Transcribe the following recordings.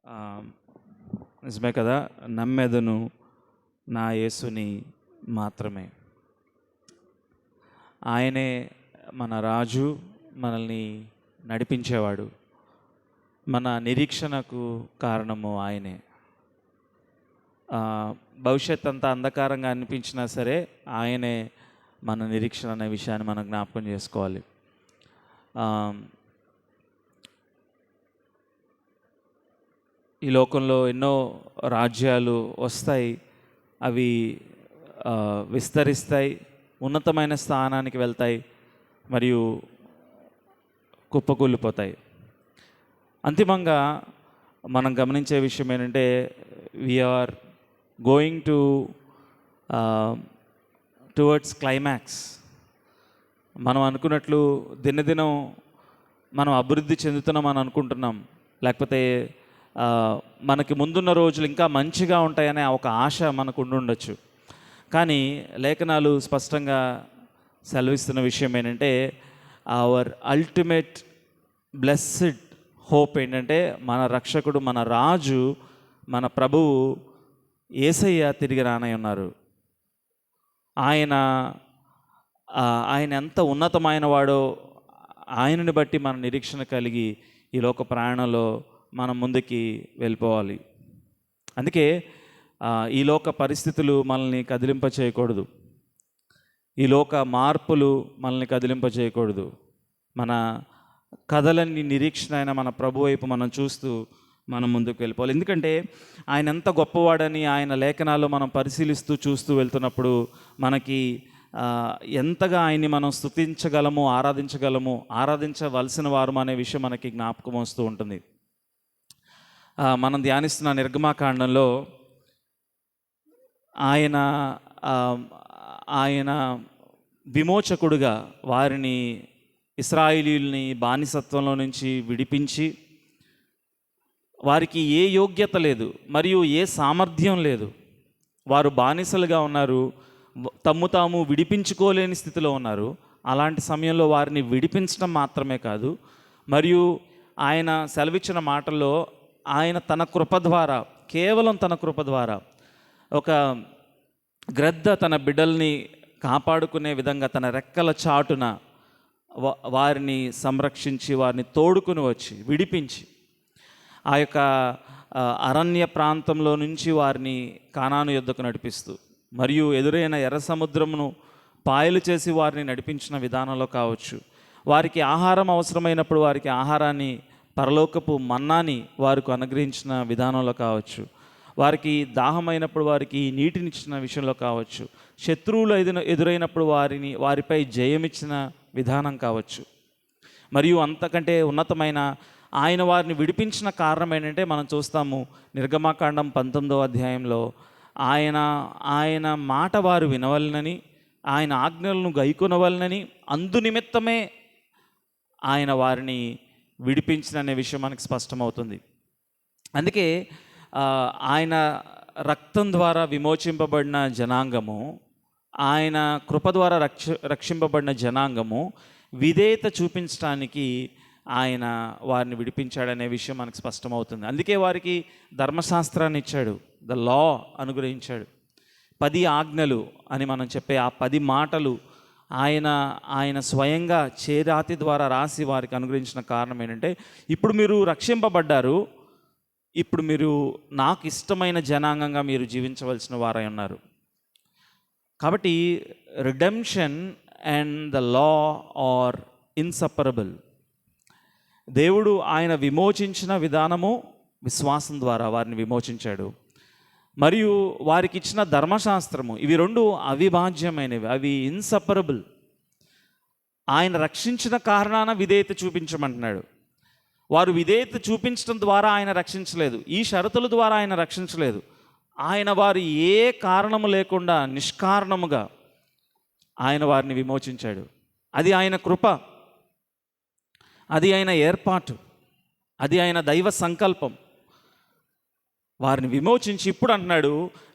ఆ, నిజమే కదా, నమ్మెదను నా యేసుని మాత్రమే. ఆయనే మన రాజు, మనల్ని నడిపించేవాడు, మన నిరీక్షణకు కారణము ఆయనే. భవిష్యత్ అంతా అంధకారంగా అనిపించినా సరే ఆయనే మన నిరీక్షణ అనే విషయాన్ని మనం జ్ఞాపకం చేసుకోవాలి. ఈ లోకంలో ఎన్నో రాజ్యాలు వస్తాయి, అవి విస్తరిస్తాయి, ఉన్నతమైన స్థానానికి వెళ్తాయి, మరియు కుప్పకూలిపోతాయి. అంతిమంగా మనం గమనించే విషయం ఏంటంటే, వీఆర్ గోయింగ్ టువర్డ్స్ క్లైమాక్స్. మనం అనుకున్నట్లు దినదినం మనం అభివృద్ధి చెందుతున్నామని అనుకుంటున్నాం, లేకపోతే మనకి ముందున్న రోజులు ఇంకా మంచిగా ఉంటాయనే ఒక ఆశ మనకు ఉండొచ్చు. కానీ లేఖనాలు స్పష్టంగా సెలవిస్తున్న విషయం ఏంటంటే, అవర్ అల్టిమేట్ బ్లెస్డ్ హోప్ ఏంటంటే, మన రక్షకుడు, మన రాజు, మన ప్రభువు యేసయ్య తిరిగి రానై ఉన్నారు. ఆయన ఎంత ఉన్నతమైన వాడో ఆయనని బట్టి మన నిరీక్షణ కలిగి ఈ లోక ప్రయాణంలో మనం ముందుకి వెళ్ళిపోవాలి. అందుకే ఈ లోక పరిస్థితులు మనల్ని కదిలింప చేయకూడదు, ఈ లోక మార్పులు మనల్ని కదిలింప చేయకూడదు. మన కథలన్నీ నిరీక్షణ అయిన మన ప్రభు వైపు మనం చూస్తూ మనం ముందుకు వెళ్ళిపోవాలి. ఎందుకంటే ఆయన ఎంత గొప్పవాడని ఆయన లేఖనాల్లో మనం పరిశీలిస్తూ చూస్తూ వెళ్తున్నప్పుడు మనకి ఎంతగా ఆయన్ని మనం స్తుతించగలము, ఆరాధించవలసిన వారు అనే విషయం మనకి జ్ఞాపకం వస్తూ ఉంటుంది. మనం ధ్యానిస్తున్న నిర్గమాకాండంలో ఆయన విమోచకుడుగా వారిని, ఇశ్రాయేలీయుల్ని బానిసత్వంలో నుంచి విడిపించి, వారికి ఏ యోగ్యత లేదు మరియు ఏ సామర్థ్యం లేదు, వారు బానిసలుగా ఉన్నారు, తమ్ము తాము విడిపించుకోలేని స్థితిలో ఉన్నారు. అలాంటి సమయంలో వారిని విడిపించడం మాత్రమే కాదు, మరియు ఆయన సెలవిచ్చిన మాటల్లో ఆయన తన కృప ద్వారా, కేవలం తన కృప ద్వారా, ఒక గ్రద్ద తన బిడ్డల్ని కాపాడుకునే విధంగా తన రెక్కల చాటున వారిని సంరక్షించి, వారిని తోడుకుని వచ్చి విడిపించి, ఆ యొక్క అరణ్య ప్రాంతంలో నుంచి వారిని కానాను యొద్దకు నడిపిస్తూ, మరియు ఎదురైన ఎర్ర సముద్రమును పాయలు చేసి వారిని నడిపించిన విధానంలో కావచ్చు, వారికి ఆహారం అవసరమైనప్పుడు వారికి ఆహారాన్ని, పరలోకపు మన్నాని వారికి అనుగ్రహించిన విధానంలో కావచ్చు, వారికి దాహమైనప్పుడు వారికి నీటినిచ్చిన విషయంలో కావచ్చు, శత్రువులు ఎదురైనప్పుడు వారిపై జయమిచ్చిన విధానం కావచ్చు, మరియు అంతకంటే ఉన్నతమైన ఆయన వారిని విడిపించిన కారణం ఏంటంటే, మనం చూస్తాము నిర్గమాకాండం 19వ అధ్యాయంలో ఆయన మాట వారు వినవలనని, ఆయన ఆజ్ఞలను గైకొనవలనని, అందునిమిత్తమే ఆయన వారిని విడిపించిన విషయం మనకు స్పష్టమవుతుంది. అందుకే ఆయన రక్తం ద్వారా విమోచింపబడిన జనాంగము, ఆయన కృప ద్వారా రక్షింపబడిన జనాంగము విధేయత చూపించడానికి ఆయన వారిని విడిపించాడనే విషయం మనకు స్పష్టమవుతుంది. అందుకే వారికి ధర్మశాస్త్రాన్ని ఇచ్చాడు, ద లా అనుగ్రహించాడు. 10 ఆజ్ఞలు అని మనం చెప్పే ఆ 10 మాటలు ఆయన స్వయంగా చేరాతి ద్వారా రాసి వారికి అనుగ్రహించిన కారణం ఏంటంటే, ఇప్పుడు మీరు రక్షింపబడ్డారు, ఇప్పుడు మీరు నాకు ఇష్టమైన జనాంగంగా మీరు జీవించవలసిన వారై ఉన్నారు. కాబట్టి redemption and the law are inseparable. దేవుడు ఆయన విమోచించిన విధానము విశ్వాసం ద్వారా వారిని విమోచించాడు, మరియు వారికి ఇచ్చిన ధర్మశాస్త్రము, ఇవి 2 అవిభాజ్యమైనవి, అవి ఇన్సెపరబుల్. ఆయన రక్షించిన కారణాన విధేయత చూపించమంటున్నాడు. వారు విధేయత చూపించడం ద్వారా ఆయన రక్షించలేదు, ఈ షరతుల ద్వారా ఆయన రక్షించలేదు. ఆయన వారు ఏ కారణము లేకుండా నిష్కారణముగా ఆయన వారిని విమోచించాడు. అది ఆయన కృప, అది ఆయన ఏర్పాటు, అది ఆయన దైవ సంకల్పం. వారిని విమోచించి ఇప్పుడు అంటున్నాడు,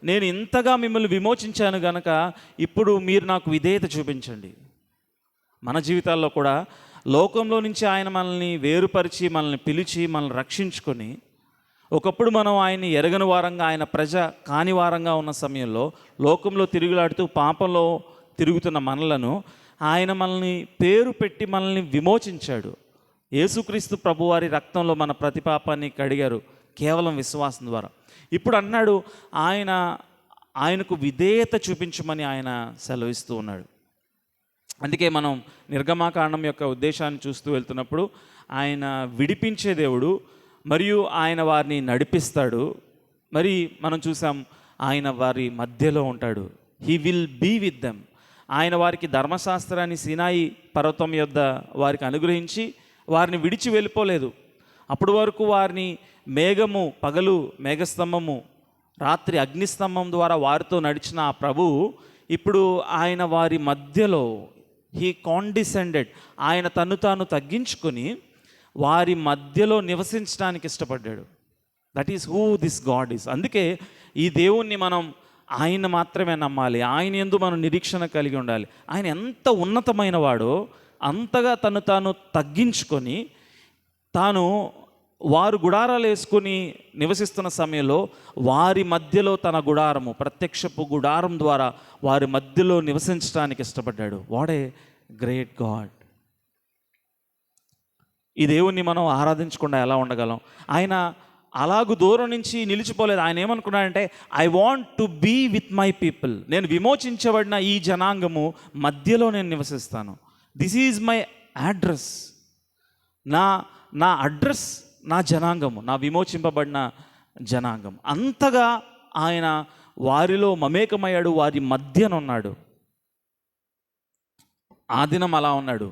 నేను ఇంతగా మిమ్మల్ని విమోచించాను గనక ఇప్పుడు మీరు నాకు విధేయత చూపించండి. మన జీవితాల్లో కూడా లోకంలో నుంచి ఆయన మనల్ని వేరుపరిచి, మనల్ని పిలిచి, మనల్ని రక్షించుకొని ఒకప్పుడు మనం ఆయన్ని ఎరగని వారంగా, ఆయన ప్రజ కాని వారంగా ఉన్న సమయంలో, లోకంలో తిరుగులాడుతూ పాపంలో తిరుగుతున్న మనలను ఆయన మనల్ని పేరు పెట్టి మనల్ని విమోచించాడు. యేసుక్రీస్తు ప్రభువారి రక్తంలో మన ప్రతి పాపాన్ని కడిగారు కేవలం విశ్వాసం ద్వారా. ఇప్పుడు అన్నాడు ఆయనకు విధేయత చూపించమని ఆయన సెలవిస్తూ ఉన్నాడు. అందుకే మనం నిర్గమాకాండం యొక్క ఉద్దేశాన్ని చూస్తూ వెళ్తున్నప్పుడు ఆయన విడిపించే దేవుడు, మరియు ఆయన వారిని నడిపిస్తాడు. మరి మనం చూసాం ఆయన వారి మధ్యలో ఉంటాడు. He will be with them. ఆయన వారికి ధర్మశాస్త్రాన్ని సీనాయి పర్వతం యొద్ద వారికి అనుగ్రహించి వారిని విడిచి వెళ్ళిపోలేదు. అప్పటి వరకు వారిని మేఘము పగలు మేఘస్తంభము, రాత్రి అగ్నిస్తంభం ద్వారా వారితో నడిచిన ఆ ప్రభువు ఇప్పుడు ఆయన వారి మధ్యలో, హీ కాండిసెండెడ్, ఆయన తను తాను తగ్గించుకొని వారి మధ్యలో నివసించడానికి ఇష్టపడ్డాడు. That is who this god is. అందుకే ఈ దేవుణ్ణి మనం ఆయన మాత్రమే నమ్మాలి. ఆయన యందు మనం నిరీక్షణ కలిగి ఉండాలి. ఆయన ఎంత ఉన్నతమైన వాడో అంతగా తను తాను తగ్గించుకొని, తాను వారు గుడారాలు వేసుకొని నివసిస్తున్న సమయంలో వారి మధ్యలో తన గుడారము, ప్రత్యక్షపు గుడారం ద్వారా వారి మధ్యలో నివసించడానికి ఇష్టపడ్డాడు. What a great god. ఈ దేవుణ్ణి మనం ఆరాధించకుండా ఎలా ఉండగలం? ఆయన అలాగూ దూరం నుంచి నిలిచిపోలేదు. ఆయన ఏమనుకున్నాడంటే, I want to be with my people. నేను విమోచించబడిన ఈ జనాంగము మధ్యలో నేను నివసిస్తాను. This is my address. నా అడ్రస్ నా జనాంగము, నా విమోచింపబడిన జనాంగం. అంతగా ఆయన వారిలో మమేకమయ్యాడు, వారి మధ్యనున్నాడు. ఆ దినం అలా ఉన్నాడు.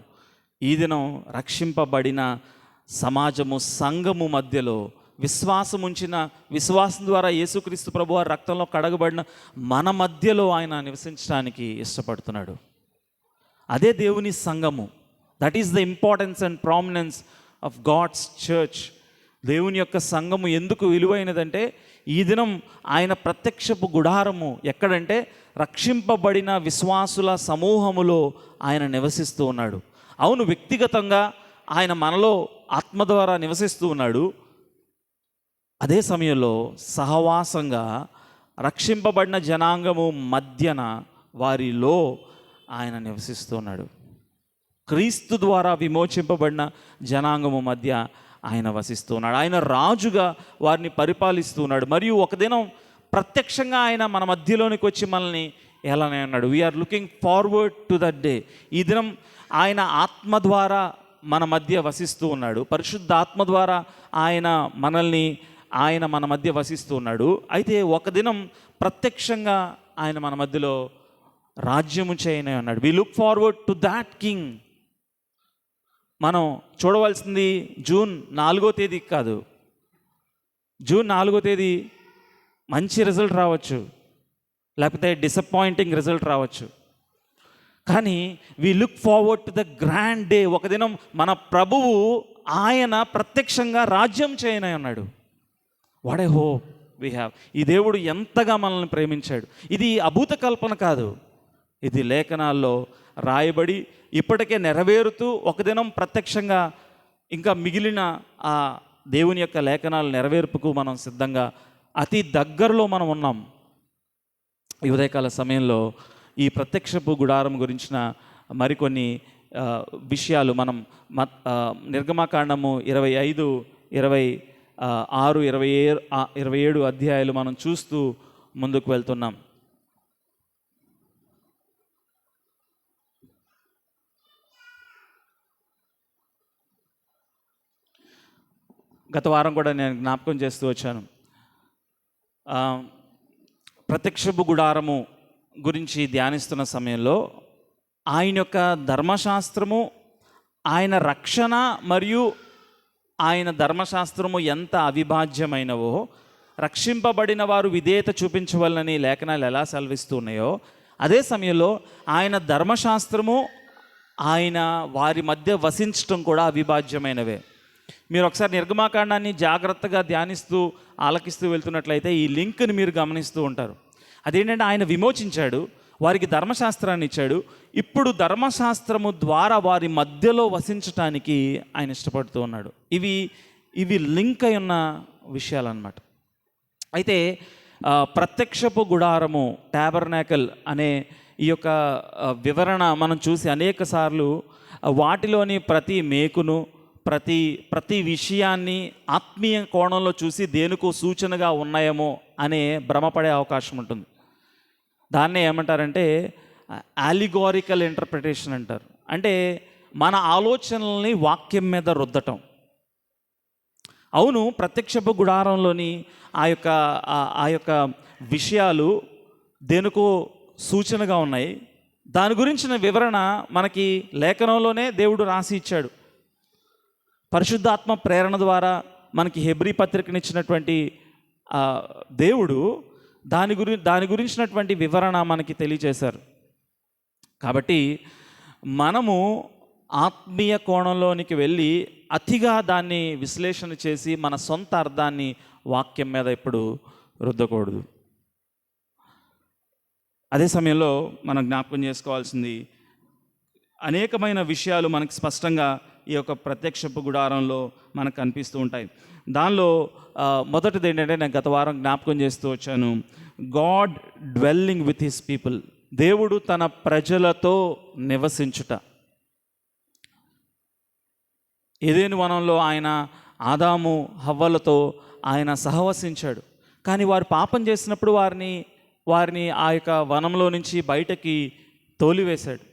ఈ దినం రక్షింపబడిన సమాజము, సంఘము మధ్యలో విశ్వాసం ద్వారా యేసుక్రీస్తు ప్రభువారి రక్తంలో కడగబడిన మన మధ్యలో ఆయన నివసించడానికి ఇష్టపడుతున్నాడు. అదే దేవుని సంఘము. That is the importance and prominence of God's church. దేవుని యొక్క సంఘము ఎందుకు విలువైనదంటే, ఈ దినం ఆయన ప్రత్యక్షపు గుడారము ఎక్కడంటే రక్షింపబడిన విశ్వాసుల సమూహములో ఆయన నివసిస్తూ ఉన్నాడు. అవును, వ్యక్తిగతంగా ఆయన మనలో ఆత్మ ద్వారా నివసిస్తూ ఉన్నాడు. అదే సమయంలో సహవాసంగా రక్షింపబడిన జనాంగము మధ్యన వారిలో ఆయన నివసిస్తూ ఉన్నాడు. క్రీస్తు ద్వారా విమోచింపబడిన జనాంగము మధ్య ఆయన వసిస్తూ ఉన్నాడు. ఆయన రాజుగా వారిని పరిపాలిస్తూ ఉన్నాడు. మరియు ఒక దినం ప్రత్యక్షంగా ఆయన మన మధ్యలోనికి వచ్చి మనల్ని ఎలానే అన్నాడు. We are looking forward to that day. ఈ దినం ఆయన ఆత్మ ద్వారా మన మధ్య వసిస్తూ ఉన్నాడు. పరిశుద్ధ ఆత్మ ద్వారా ఆయన మన మధ్య వసిస్తూ ఉన్నాడు. అయితే ఒక దినం ప్రత్యక్షంగా ఆయన మన మధ్యలో రాజ్యము చేయనే అన్నాడు. We look forward to that king. మనం చూడవలసింది జూన్ 4వ తేదీ కాదు. జూన్ 4వ తేదీ మంచి రిజల్ట్ రావచ్చు, లేకపోతే డిసప్పాయింటింగ్ రిజల్ట్ రావచ్చు. కానీ we look forward to the grand day. ఒక దినం మన ప్రభువు ఆయన ప్రత్యక్షంగా రాజ్యం చేయనే అన్నాడు. What a hope we have. ఈ దేవుడు ఎంతగా మనల్ని ప్రేమించాడు. ఇది అభూత కల్పన కాదు, ఇది లేఖనాల్లో రాయబడి ఇప్పటికే నెరవేరుతూ ఒక దినం ప్రత్యక్షంగా ఇంకా మిగిలిన ఆ దేవుని యొక్క లేఖనాల నెరవేర్పుకు మనం సిద్ధంగా అతి దగ్గరలో మనం ఉన్నాం. ఈ ఉదయకాల సమయంలో ఈ ప్రత్యక్షపు గుడారం గురించిన మరికొన్ని విషయాలు మనం నిర్గమకాండము 25, 26, 27 అధ్యాయాలు మనం చూస్తూ ముందుకు వెళ్తున్నాం. గత వారం కూడా నేను జ్ఞాపకం చేస్తూ వచ్చాను. ప్రత్యక్షపు గుడారము గురించి ధ్యానిస్తున్న సమయంలో ఆయన యొక్క ధర్మశాస్త్రము, ఆయన రక్షణ మరియు ఆయన ధర్మశాస్త్రము ఎంత అవిభాజ్యమైనవో, రక్షింపబడిన వారు విధేయత చూపించవలనని లేఖనాలు ఎలా సెలవిస్తూ ఉన్నాయో, అదే సమయంలో ఆయన ధర్మశాస్త్రము ఆయన వారి మధ్య వసించటం కూడా అవిభాజ్యమైనవే. మీరు ఒకసారి నిర్గమాకాండాన్ని జాగ్రత్తగా ధ్యానిస్తూ ఆలకిస్తూ వెళ్తున్నట్లయితే ఈ లింక్ని మీరు గమనిస్తూ ఉంటారు. అదేంటంటే ఆయన విమోచించాడు, వారికి ధర్మశాస్త్రాన్ని ఇచ్చాడు. ఇప్పుడు ధర్మశాస్త్రము ద్వారా వారి మధ్యలో వసించటానికి ఆయన ఇష్టపడుతూ ఉన్నాడు. ఇవి ఇవి లింక్ అయి ఉన్న విషయాలన్నమాట. అయితే ప్రత్యక్షపు గుడారము, టాబర్నాకల్ అనే ఈ యొక్క వివరణ మనం చూసి అనేక సార్లు వాటిలోని ప్రతి మేకును, ప్రతి విషయాన్ని ఆత్మీయ కోణంలో చూసి దేనికో సూచనగా ఉన్నాయేమో అనే భ్రమపడే అవకాశం ఉంటుంది. దాన్నే ఏమంటారంటే అలిగోరికల్ ఇంటర్ప్రిటేషన్ అంటారు. అంటే మన ఆలోచనల్ని వాక్యం మీద రుద్దటం. అవును, ప్రత్యక్షపు గుడారంలోని ఆ యొక్క విషయాలు దేనికో సూచనగా ఉన్నాయి. దాని గురించిన వివరణ మనకి లేఖనంలోనే దేవుడు రాసి ఇచ్చాడు. పరిశుద్ధాత్మ ప్రేరణ ద్వారా మనకి హెబ్రీ పత్రికనిచ్చినటువంటి దేవుడు దాని గురించినటువంటి వివరణ మనకి తెలియజేశారు. కాబట్టి మనము ఆత్మీయ కోణంలోనికి వెళ్ళి అతిగా దాన్ని విశ్లేషణ చేసి మన సొంత అర్థాన్ని వాక్యం మీద ఇప్పుడు రుద్దకూడదు. అదే సమయంలో మనం జ్ఞాపకం చేసుకోవాల్సింది, అనేకమైన విషయాలు మనకు స్పష్టంగా ఈ యొక్క ప్రత్యక్షపు గుడారంలో మనకు కనిపిస్తూ ఉంటాయి. దానిలో మొదటిది ఏంటంటే, నేను గత వారం జ్ఞాపకం చేస్తూ వచ్చాను, God dwelling with his people. దేవుడు తన ప్రజలతో నివసించుట. ఏదెను వనంలో ఆయన ఆదాము హవ్వలతో ఆయన సహవసించాడు. కానీ వారు పాపం చేసినప్పుడు వారిని ఆ యొక్క వనంలో నుంచి బయటకి తోలివేశాడు.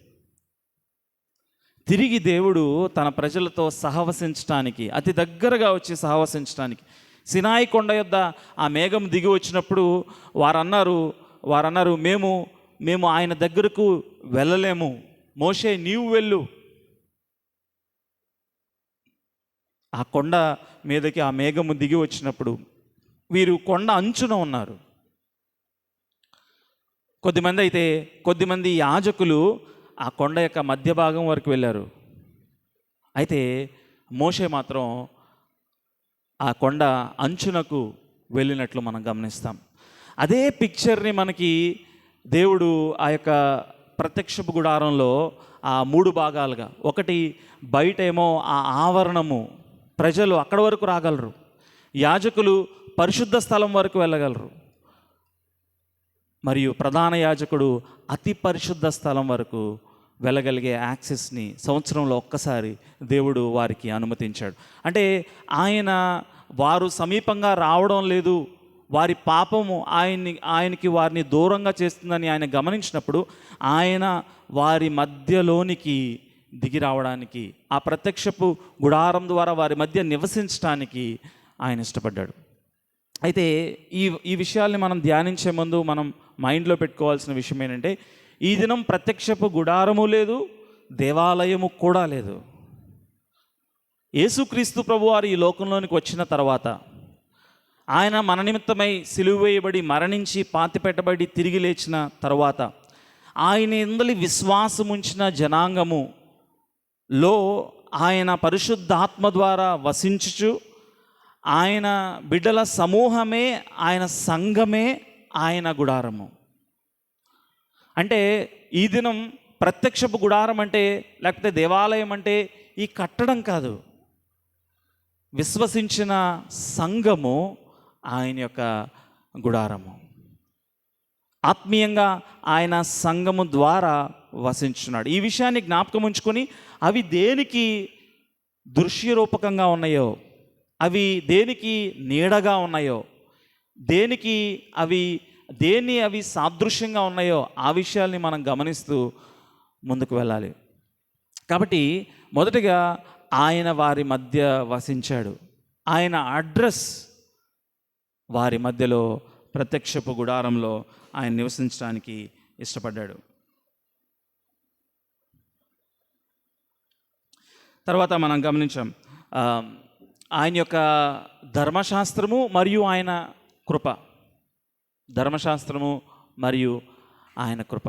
తిరిగి దేవుడు తన ప్రజలతో సహవసించడానికి, అతి దగ్గరగా వచ్చి సహవసించడానికి, సినాయి కొండ యొద్ద ఆ మేఘం దిగి వచ్చినప్పుడు వారన్నారు మేము ఆయన దగ్గరకు వెళ్ళలేము, మోషే నీవు వెళ్ళు. ఆ కొండ మీదకి ఆ మేఘము దిగి వచ్చినప్పుడు వీరు కొండ అంచున ఉన్నారు. కొద్దిమంది యాజకులు ఆ కొండ యొక్క మధ్య భాగం వరకు వెళ్ళారు. అయితే మోషే మాత్రం ఆ కొండ అంచునకు వెళ్ళినట్లు మనం గమనిస్తాం. అదే పిక్చర్ని మనకి దేవుడు ఆ యొక్క ప్రత్యక్షపు గుడారంలో ఆ 3 భాగాలుగా, ఒకటి బయటేమో ఆ ఆవరణము, ప్రజలు అక్కడ వరకు రాగలరు, యాజకులు పరిశుద్ధ స్థలం వరకు వెళ్ళగలరు, మరియు ప్రధాన యాజకుడు అతి పరిశుద్ధ స్థలం వరకు వెళ్ళగలిగే యాక్సెస్ని సంవత్సరంలో ఒక్కసారి దేవుడు వారికి అనుమతించాడు. అంటే వారు సమీపంగా రావడం లేదు, వారి పాపము ఆయనకి వారిని దూరంగా చేస్తుందని ఆయన గమనించినప్పుడు ఆయన వారి మధ్యలోనికి దిగి రావడానికి, ఆ ప్రత్యక్షపు గుడారం ద్వారా వారి మధ్య నివసించడానికి ఆయన ఇష్టపడ్డాడు. అయితే ఈ విషయాల్ని మనం ధ్యానించే ముందు మనం మైండ్లో పెట్టుకోవాల్సిన విషయం ఏంటంటే, ఈ దినం ప్రత్యక్షపు గుడారము లేదు, దేవాలయము కూడా లేదు. యేసుక్రీస్తు ప్రభువారు ఈ లోకంలోనికి వచ్చిన తర్వాత, ఆయన మన నిమిత్తమై సిలువ వేయబడి మరణించి పాతిపెట్టబడి తిరిగి లేచిన తర్వాత, ఆయన యందలి విశ్వాసముంచిన జనాంగములో ఆయన పరిశుద్ధాత్మ ద్వారా వసించుచు, ఆయన బిడ్డల సమూహమే, ఆయన సంఘమే ఆయన గుడారము. అంటే ఈ దినం ప్రత్యక్షపు గుడారం అంటే, లేకపోతే దేవాలయం అంటే ఈ కట్టడం కాదు, విశ్వసించిన సంఘము ఆయన యొక్క గుడారము. ఆత్మీయంగా ఆయన సంఘము ద్వారా వసించున్నాడు. ఈ విషయాన్ని జ్ఞాపకం ఉంచుకొని అవి దేనికి దృశ్యరూపకంగా ఉన్నాయో, అవి దేనికి నీడగా ఉన్నాయో, దేన్ని అవి సాదృశ్యంగా ఉన్నాయో ఆ విషయాల్ని మనం గమనిస్తూ ముందుకు వెళ్ళాలి. కాబట్టి మొదటిగా ఆయన వారి మధ్య వసించాడు. ఆయన అడ్రస్ వారి మధ్యలో, ప్రత్యక్షపు గుడారంలో ఆయన నివసించడానికి ఇష్టపడ్డాడు. తర్వాత మనం గమనించాం ఆయన యొక్క ధర్మశాస్త్రము మరియు ఆయన కృప. ధర్మశాస్త్రము మరియు ఆయన కృప.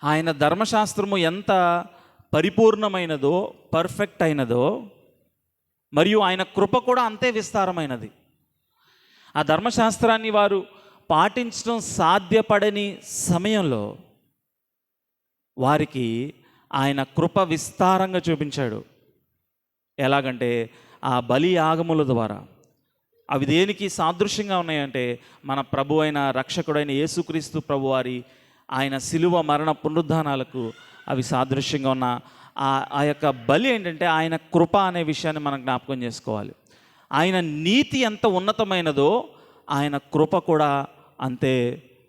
ఆయన ధర్మశాస్త్రము ఎంత పరిపూర్ణమైనదో, పర్ఫెక్ట్ అయినదో, మరియు ఆయన కృప కూడా అంతే విస్తారమైనది. ఆ ధర్మశాస్త్రాన్ని వారు పాటించడం సాధ్యపడని సమయంలో వారికి ఆయన కృప విస్తారంగా చూపించాడు. ఎలాగంటే ఆ బలి యాగముల ద్వారా. అవి దేనికి సాదృశ్యంగా ఉన్నాయంటే మన ప్రభు అయిన రక్షకుడైన యేసుక్రీస్తు ప్రభువారి ఆయన శిలువ మరణ పునరుద్ధానాలకు అవి సాదృశ్యంగా ఉన్న ఆ యొక్క బలి ఏంటంటే ఆయన కృప అనే విషయాన్ని మనం జ్ఞాపకం చేసుకోవాలి. ఆయన నీతి ఎంత ఉన్నతమైనదో ఆయన కృప కూడా అంతే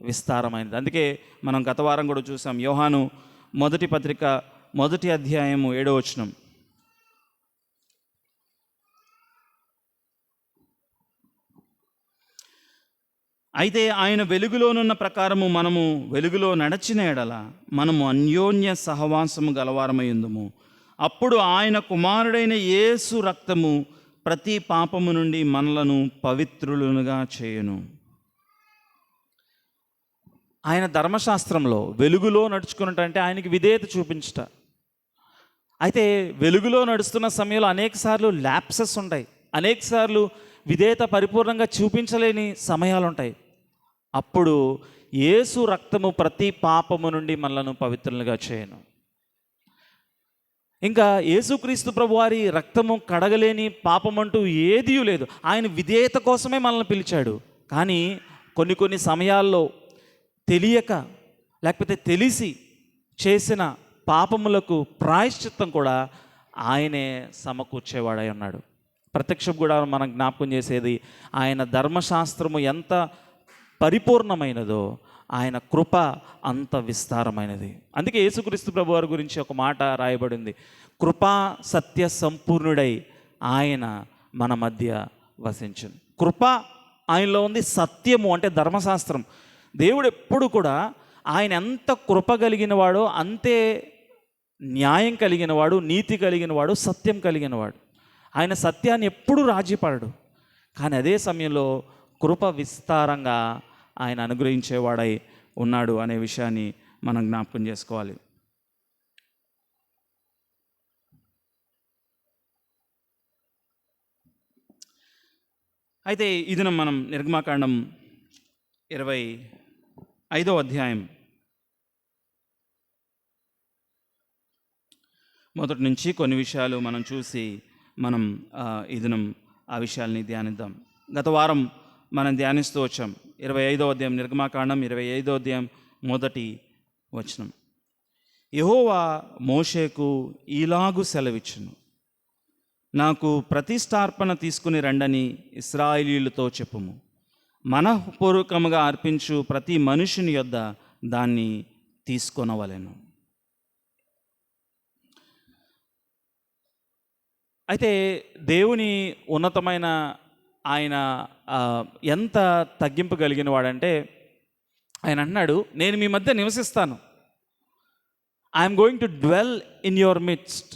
విస్తారమైనది. అందుకే మనం గత వారం కూడా చూసాం, యోహాను మొదటి పత్రిక 1వ అధ్యాయము 7వ వచనం. అయితే ఆయన వెలుగులోనున్న ప్రకారము మనము వెలుగులో నడచిన ఎడల మనము అన్యోన్య సహవాసము గలవారమైందుము. అప్పుడు ఆయన కుమారుడైన యేసు రక్తము ప్రతి పాపము నుండి మనలను పవిత్రులుగా చేయును. ఆయన ధర్మశాస్త్రంలో వెలుగులో నడుచుకున్నట్టంటే ఆయనకి విధేయత చూపించుట. అయితే వెలుగులో నడుస్తున్న సమయంలో అనేకసార్లు ల్యాప్సెస్ ఉంటాయి, అనేకసార్లు విధేయత పరిపూర్ణంగా చూపించలేని సమయాలు ఉంటాయి. అప్పుడు యేసు రక్తము ప్రతి పాపము నుండి మనలను పవిత్రులుగా చేయను. ఇంకా యేసుక్రీస్తు ప్రభువారి రక్తము కడగలేని పాపమంటూ ఏదీ లేదు. ఆయన విధేయత కోసమే మనల్ని పిలిచాడు. కానీ కొన్ని సమయాల్లో తెలియక లేకపోతే తెలిసి చేసిన పాపములకు ప్రాయశ్చిత్తం కూడా ఆయనే సమకూర్చేవాడై ఉన్నాడు. ప్రత్యక్షం కూడా మనం జ్ఞాపకం చేసేది ఆయన ధర్మశాస్త్రము ఎంత పరిపూర్ణమైనదో ఆయన కృప అంత విస్తారమైనది. అందుకే యేసుక్రీస్తు ప్రభువారి గురించి ఒక మాట రాయబడింది, కృపా సత్య సంపూర్ణుడై ఆయన మన మధ్య వసించును. కృప ఆయనలో ఉంది, సత్యము అంటే ధర్మశాస్త్రం. దేవుడు ఎప్పుడు కూడా ఆయన ఎంత కృప కలిగిన వాడో అంతే న్యాయం కలిగిన వాడు, నీతి కలిగిన వాడు, సత్యం కలిగిన వాడు. ఆయన సత్యాన్ని ఎప్పుడు రాజీపడడు. కానీ అదే సమయంలో కృప విస్తారంగా ఆయన అనుగ్రహించేవాడై ఉన్నాడు అనే విషయాన్ని మనం జ్ఞాపకం చేసుకోవాలి. అయితే ఈ దినం మనం నిర్గమాకాండం 25వ అధ్యాయం మొదటి నుంచి కొన్ని విషయాలు మనం చూసి మనం ఈ దినం ఆ విషయాల్ని ధ్యానిద్దాం. గత వారం మనం ధ్యానిస్తూ వచ్చాం 25వ అధ్యాయం, నిర్గమాకాండం 25వ అధ్యాయం 1వ వచనం. యెహోవా మోషేకు ఈలాగు సెలవిచ్చును, నాకు ప్రతిష్టార్పణ తీసుకుని రండని ఇశ్రాయేలీయులతో చెప్పుము. మనఃపూర్వకముగా అర్పించు ప్రతి మనుషుని యొద్ద దాన్ని తీసుకొనవలెను. అయితే దేవుని ఉన్నతమైన ఆయన ఎంత తగ్గింపు కలిగిన వాడంటే ఆయన అన్నాడు, నేను మీ మధ్య నివసిస్తాను, I'm going to dwell in your midst.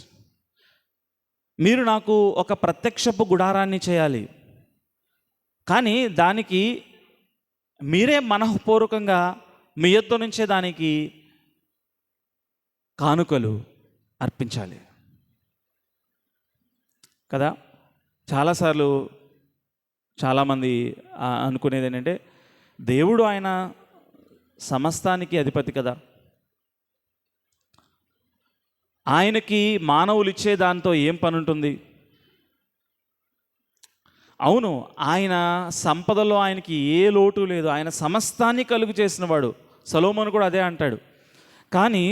మీరు నాకు ఒక ప్రత్యక్షపు గుడారాన్ని చేయాలి, కానీ దానికి మీరే మనఃపూర్వకంగా మీ యొద్ద నుంచే దానికి కానుకలు అర్పించాలి కదా. చాలాసార్లు చాలామంది అనుకునేది ఏంటంటే దేవుడు ఆయన సమస్తానికి అధిపతి కదా, ఆయనకి మానవులు ఇచ్చే దాంతో ఏం పని ఉంటుంది? అవును, ఆయన సంపదలో ఆయనకి ఏ లోటు లేదు, ఆయన సమస్తాన్ని కలుగు చేసినవాడు. సొలొమోను కూడా అదే అంటాడు. కానీ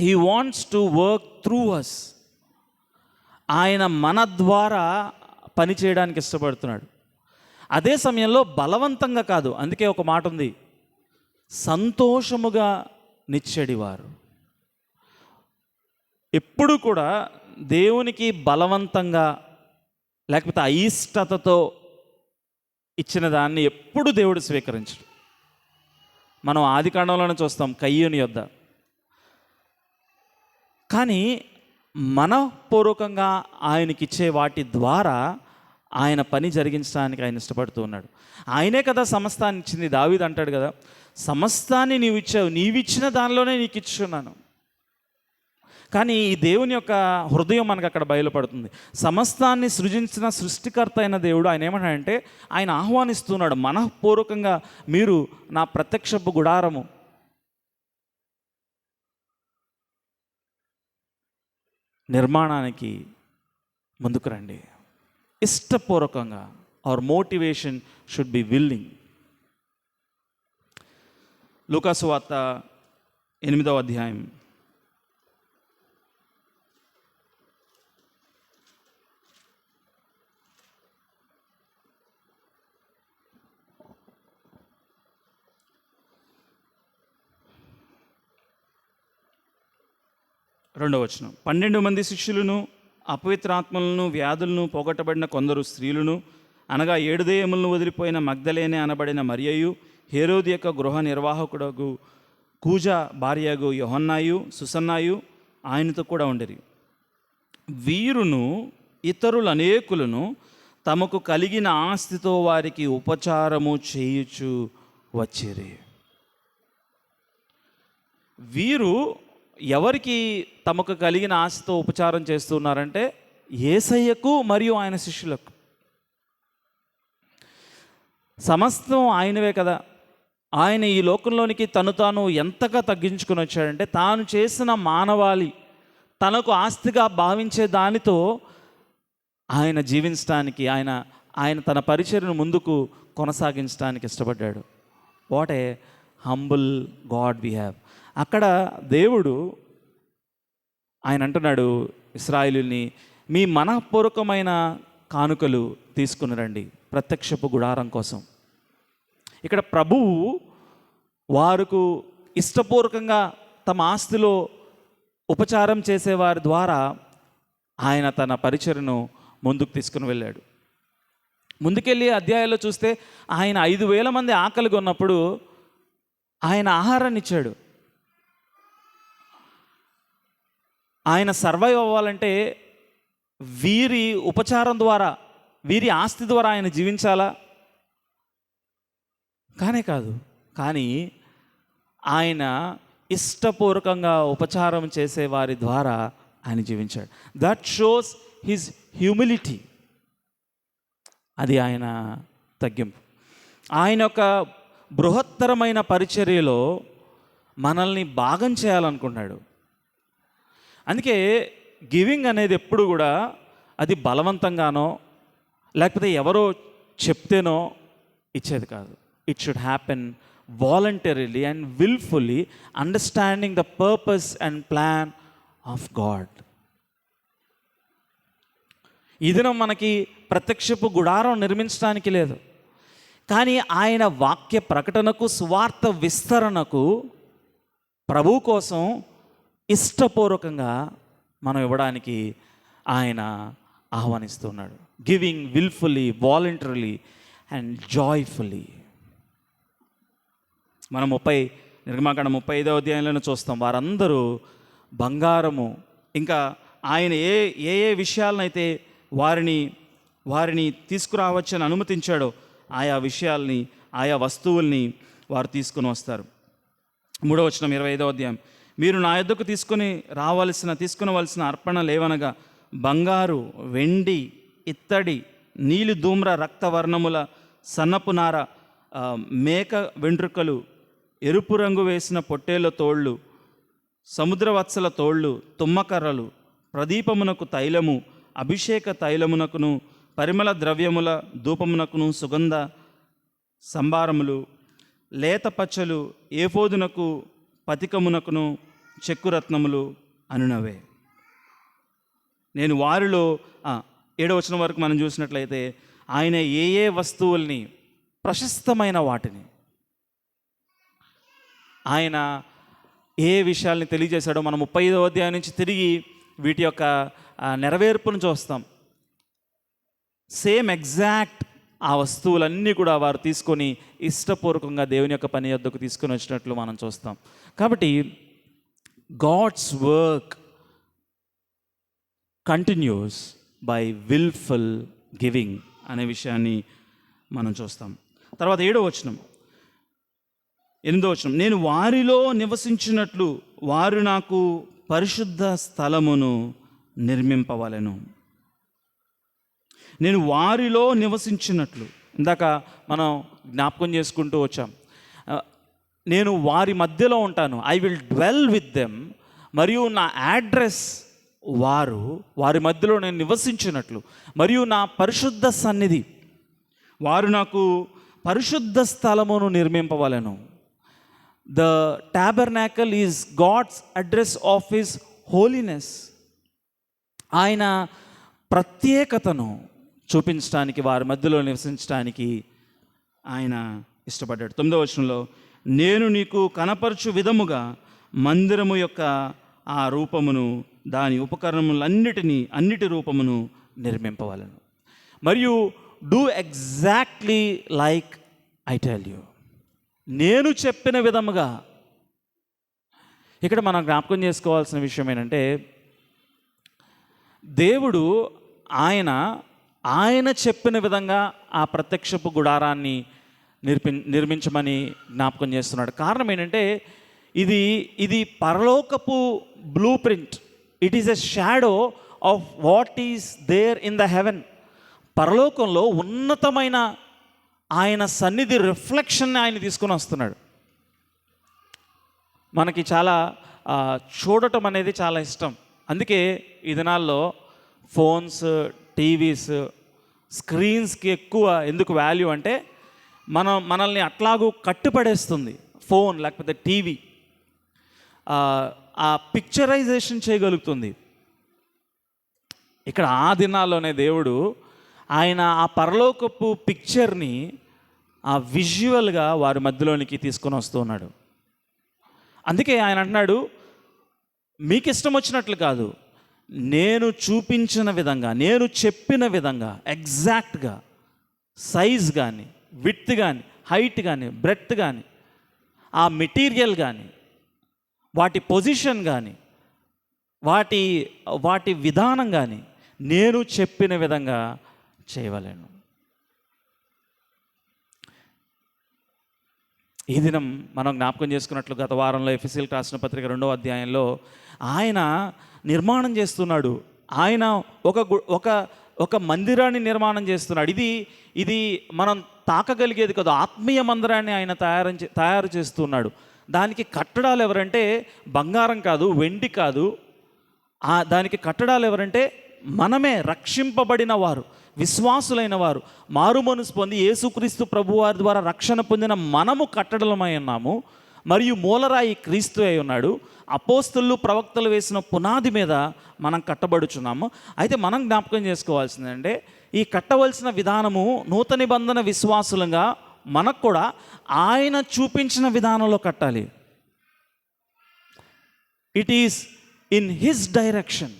he wants to work through us. ఆయన మన ద్వారా పని చేయడానికి ఇష్టపడుతున్నాడు. అదే సమయంలో బలవంతంగా కాదు. అందుకే ఒక మాట ఉంది, సంతోషముగా నిచ్చెడివారు. ఎప్పుడు కూడా దేవునికి బలవంతంగా లేకపోతే అయిష్టతతో ఇచ్చిన దాన్ని ఎప్పుడు దేవుడు స్వీకరించడు. మనం ఆదికాండంలోనే చూస్తాం కయ్యూని యొద్ద. కానీ మనఃపూర్వకంగా ఆయనకిచ్చే వాటి ద్వారా ఆయన పని జరిగించడానికి ఆయన ఇష్టపడుతూ ఉన్నాడు. ఆయనే కదా సమస్తాన్ని ఇచ్చింది. దావీదు అంటాడు కదా, సమస్తాన్ని నీవు ఇచ్చావు, నీవిచ్చిన దానిలోనే నీకు ఇచ్చున్నాను. కానీ ఈ దేవుని యొక్క హృదయం మనకు అక్కడ బయలుపడుతుంది. సమస్తాన్ని సృజించిన సృష్టికర్త అయిన దేవుడు ఆయన ఏమంటాడంటే ఆయన ఆహ్వానిస్తున్నాడు, మనఃపూర్వకంగా మీరు నా ప్రత్యక్షపు గుడారము నిర్మాణానికి ముందుకు రండి. ఇష్టపూర్వకంగా. Our motivation should be willing. లూకాసు వార్త 8వ అధ్యాయం 2వ వచనం. 12 మంది శిష్యులను, అపవిత్రాత్మలను, వ్యాధులను పోగొట్టబడిన కొందరు స్త్రీలను, అనగా 7 దెయ్యములను వదిలిపోయిన మగ్దలేనే అనబడిన మరియయు, హేరోది యొక్క గృహ నిర్వాహకుడగు కూజా భార్యగు యోహన్నాయు, సుసన్నాయు ఆయనతో కూడా ఉండేది. వీరును ఇతరులు అనేకులను తమకు కలిగిన ఆస్తితో వారికి ఉపచారము చేయుచు వచ్చిరి. వీరు ఎవరికి తమకు కలిగిన ఆశతో ఉపచారం చేస్తున్నారంటే యేసయ్యకు మరియు ఆయన శిష్యులకు. సమస్తం ఆయనవే కదా. ఆయన ఈ లోకంలోనికి తాను ఎంతగా తగ్గించుకుని వచ్చాడంటే, తాను చేసిన మానవాళి తనకు ఆస్తిగా భావించే దానితో ఆయన జీవించడానికి, ఆయన తన పరిచర్యను ముందుకు కొనసాగించడానికి ఇష్టపడ్డాడు. What a humble god we have. అక్కడ దేవుడు ఆయన అంటున్నాడు ఇశ్రాయేలుని, మీ మనఃపూర్వకమైన కానుకలు తీసుకుని రండి ప్రత్యక్షపు గుడారం కోసం. ఇక్కడ ప్రభువు వారికి ఇష్టపూర్వకంగా తమ ఆస్తిలో ఉపచారం చేసేవారి ద్వారా ఆయన తన పరిచర్యను ముందుకు తీసుకుని వెళ్ళాడు. ముందుకెళ్ళి అధ్యాయాల్లో చూస్తే ఆయన 5,000 మంది ఆకలిగా ఉన్నప్పుడు ఆయన ఆహారాన్ని ఇచ్చాడు. ఆయన సర్వైవ్ అవ్వాలంటే వీరి ఉపచారం ద్వారా, వీరి ఆస్తి ద్వారా ఆయన జీవించాలా? కాదు. కానీ ఆయన ఇష్టపూర్వకంగా ఉపచారం చేసే వారి ద్వారా ఆయన జీవించాడు. That shows his humility. అది ఆయన తగ్గింపు. ఆయన యొక్క బృహత్తరమైన పరిచర్యలో మనల్ని భాగం చేయాలనుకున్నాడు. అందుకే గివింగ్ అనేది ఎప్పుడు కూడా అది బలవంతంగానో లేకపోతే ఎవరో చెప్తేనో ఇచ్చేది కాదు. It should happen voluntarily and wilfully, understanding the purpose and plan of God. ఈ దినం మనకి ప్రత్యక్షపు గుడారం నిర్మించడానికి లేదు, కానీ ఆయన వాక్య ప్రకటనకు, సువార్త విస్తరణకు ప్రభు కోసం ఇష్టపూర్వకంగా మనం ఇవ్వడానికి ఆయన ఆహ్వానిస్తున్నాడు. Giving wilfully, voluntarily and joyfully. మనం నిర్గమాకాండం 35వ అధ్యాయంలోనే చూస్తాం. వారందరూ బంగారము, ఇంకా ఆయన ఏ విషయాలనైతే వారిని తీసుకురావచ్చని అనుమతించాడో ఆయా విషయాల్ని, ఆయా వస్తువుల్ని వారు తీసుకుని వస్తారు. 3వ వచనం 25వ అధ్యాయం. మీరు నా యొద్దకు తీసుకునవలసిన అర్పణ లేవనగా బంగారు, వెండి, ఇత్తడి, నీలి ధూమ్ర రక్తవర్ణముల సన్నపు నార, మేక వెంట్రుకలు, ఎరుపు రంగు వేసిన పొట్టేళ్ల తోళ్ళు, సముద్రవత్సల తోళ్ళు, తుమ్మకర్రలు, ప్రదీపమునకు తైలము, అభిషేక తైలమునకును, పరిమళ ద్రవ్యముల ధూపమునకును, సుగంధ సంభారములు, లేత పచ్చలు, ఏఫోదునకు, పతికమునకును, చెక్కురత్నములు అనునవే. నేను వారిలో 7వ వచనం వరకు మనం చూసినట్లయితే ఆయన ఏ వస్తువుల్ని, ప్రశస్తమైన వాటిని, ఆయన ఏ విషయాల్ని తెలియజేశాడో మనం 35వ అధ్యాయం నుంచి తిరిగి వీటి యొక్క నెరవేర్పును చూస్తాం. సేమ్ ఎగ్జాక్ట్ ఆ వస్తువులన్నీ కూడా వారు తీసుకొని ఇష్టపూర్వకంగా దేవుని యొక్క పని యొద్దకు తీసుకొని వచ్చినట్లు మనం చూస్తాం. కాబట్టి God's work continues by willful giving అనే విషయాన్ని మనం చూస్తాం. తర్వాత 7వ వచనం, 8వ వచనం. నేను వారిలో నివసించినట్లు వారు నాకు పరిశుద్ధ స్థలమును నిర్మింపవలెను. నేను వారిలో నివసించినట్లు, ఇందాక మనం జ్ఞాపకం చేసుకుంటూ వచ్చాం. నేను వారి మధ్యలో ఉంటాను, I will dwell with them. మరియు నా అడ్రస్ వారి మధ్యలో నేను నివసించినట్లు, మరియు నా పరిశుద్ధ సన్నిధి, వారు నాకు పరిశుద్ధ స్థలమును నిర్మింపవలెను. The tabernacle is god's address of his holiness. ఆయన ప్రత్యేకతను చూపించడానికి, వారి మధ్యలో నివసించడానికి ఆయన ఇష్టపడ్డాడు. 9వ వచనంలో, నేను నీకు కనపరచు విధముగా మందిరము యొక్క ఆ రూపమును, దాని అన్నిటి రూపమును నిర్మింపవలను. మరియు do exactly like I tell you, నేను చెప్పిన విధముగా. ఇక్కడ మనం జ్ఞాపకం చేసుకోవాల్సిన విషయం ఏంటంటే, దేవుడు ఆయన చెప్పిన విధంగా ఆ ప్రత్యక్షపు గుడారాన్ని నిర్మించమని జ్ఞాపకం చేస్తున్నాడు. కారణం ఏంటంటే, ఇది పరలోకపు blueprint. It is a shadow of what is there in the heaven. పరలోకంలో ఉన్నతమైన ఆయన సన్నిధి రిఫ్లెక్షన్ ఆయన తీసుకొని వస్తున్నాడు. మనకి చాలా చూడటం అనేది చాలా ఇష్టం. అందుకే ఈ దినాల్లో ఫోన్స్, టీవీస్, స్క్రీన్స్కి ఎక్కువ ఎందుకు వాల్యూ అంటే, మనల్ని అట్లాగూ కట్టుపడేస్తుంది ఫోన్ లేకపోతే టీవీ. ఆ పిక్చరైజేషన్ చేయగలుగుతుంది. ఇక్కడ ఆ దినాల్లోనే దేవుడు ఆయన ఆ పరలోకపు పిక్చర్ని ఆ విజువల్గా వారి మధ్యలోనికి తీసుకొని వస్తూ ఉన్నాడు. అందుకే ఆయన అంటున్నాడు, మీకు ఇష్టం వచ్చినట్లు కాదు, నేను చూపించిన విధంగా, నేను చెప్పిన విధంగా ఎగ్జాక్ట్గా సైజ్ కానీ, విడ్త్ కానీ, హైట్ కానీ, బ్రెడ్త్ కానీ, ఆ మెటీరియల్ కానీ, వాటి పొజిషన్ కానీ, వాటి విధానం కానీ నేను చెప్పిన విధంగా చేయవలేను. ఈ దినం మనం జ్ఞాపకం చేసుకున్నట్లు గత వారంలో ఎఫెసీయులకు రాసిన పత్రిక 2వ అధ్యాయంలో ఆయన నిర్మాణం చేస్తున్నాడు. ఆయన ఒక మందిరాన్ని నిర్మాణం చేస్తున్నాడు. ఇది మనం తాకగలిగేది కాదు. ఆత్మీయ మందిరాన్ని ఆయన తయారు చేస్తున్నాడు. దానికి కట్టడాలు ఎవరంటే బంగారం కాదు, వెండి కాదు. దానికి కట్టడాలు ఎవరంటే మనమే, రక్షింపబడిన వారు, విశ్వాసులైన వారు, మారు మనసు పొంది యేసుక్రీస్తు ప్రభువారి ద్వారా రక్షణ పొందిన మనము కట్టడలమై ఉన్నాము. మరియు మూలరాయి క్రీస్తు అయి ఉన్నాడు. అపోస్తలు, ప్రవక్తలు వేసిన పునాది మీద మనం కట్టబడుచున్నాము. అయితే మనం జ్ఞాపకం చేసుకోవాల్సిందంటే, ఈ కట్టవలసిన విధానము నూతన నిబంధన విశ్వాసులుగా మనకు కూడా ఆయన చూపించిన విధానంలో కట్టాలి. It is in his direction.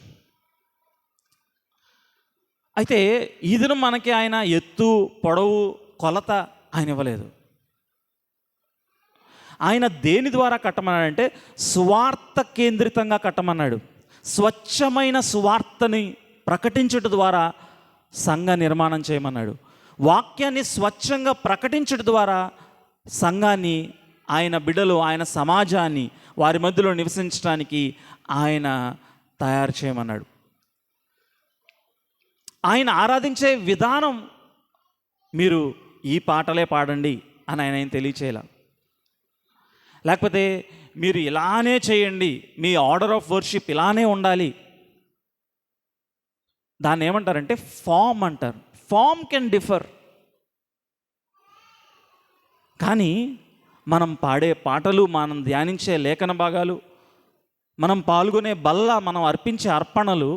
అయితే ఈ దినం మనకి ఆయన ఎత్తు, పొడవు, కొలత ఆయన ఇవ్వలేదు. ఆయన దేని ద్వారా కట్టమన్నాడంటే స్వార్థ కేంద్రితంగా కట్టమన్నాడు. స్వచ్ఛమైన సువార్తని ప్రకటించడం ద్వారా సంఘ నిర్మాణం చేయమన్నాడు. వాక్యాన్ని స్వచ్ఛంగా ప్రకటించడం ద్వారా సంఘాన్ని, ఆయన బిడ్డలు, ఆయన సమాజాన్ని వారి మధ్యలో నివసించడానికి ఆయన తయారు చేయమన్నాడు. ఆయన ఆరాధించే విధానం మీరు ఈ పాటలే పాడండి అని ఆయన తెలియచేయాల. లేకపోతే మీరు ఇలానే చేయండి, మీ ఆర్డర్ ఆఫ్ వర్షిప్ ఇలానే ఉండాలి. దాన్ని ఏమంటారంటే ఫామ్ అంటారు. Form can differ. కానీ మనం పాడే పాటలు, మనం ధ్యానించే లేఖన భాగాలు, మనం పాల్గొనే బల్ల, మనం అర్పించే అర్పణలు,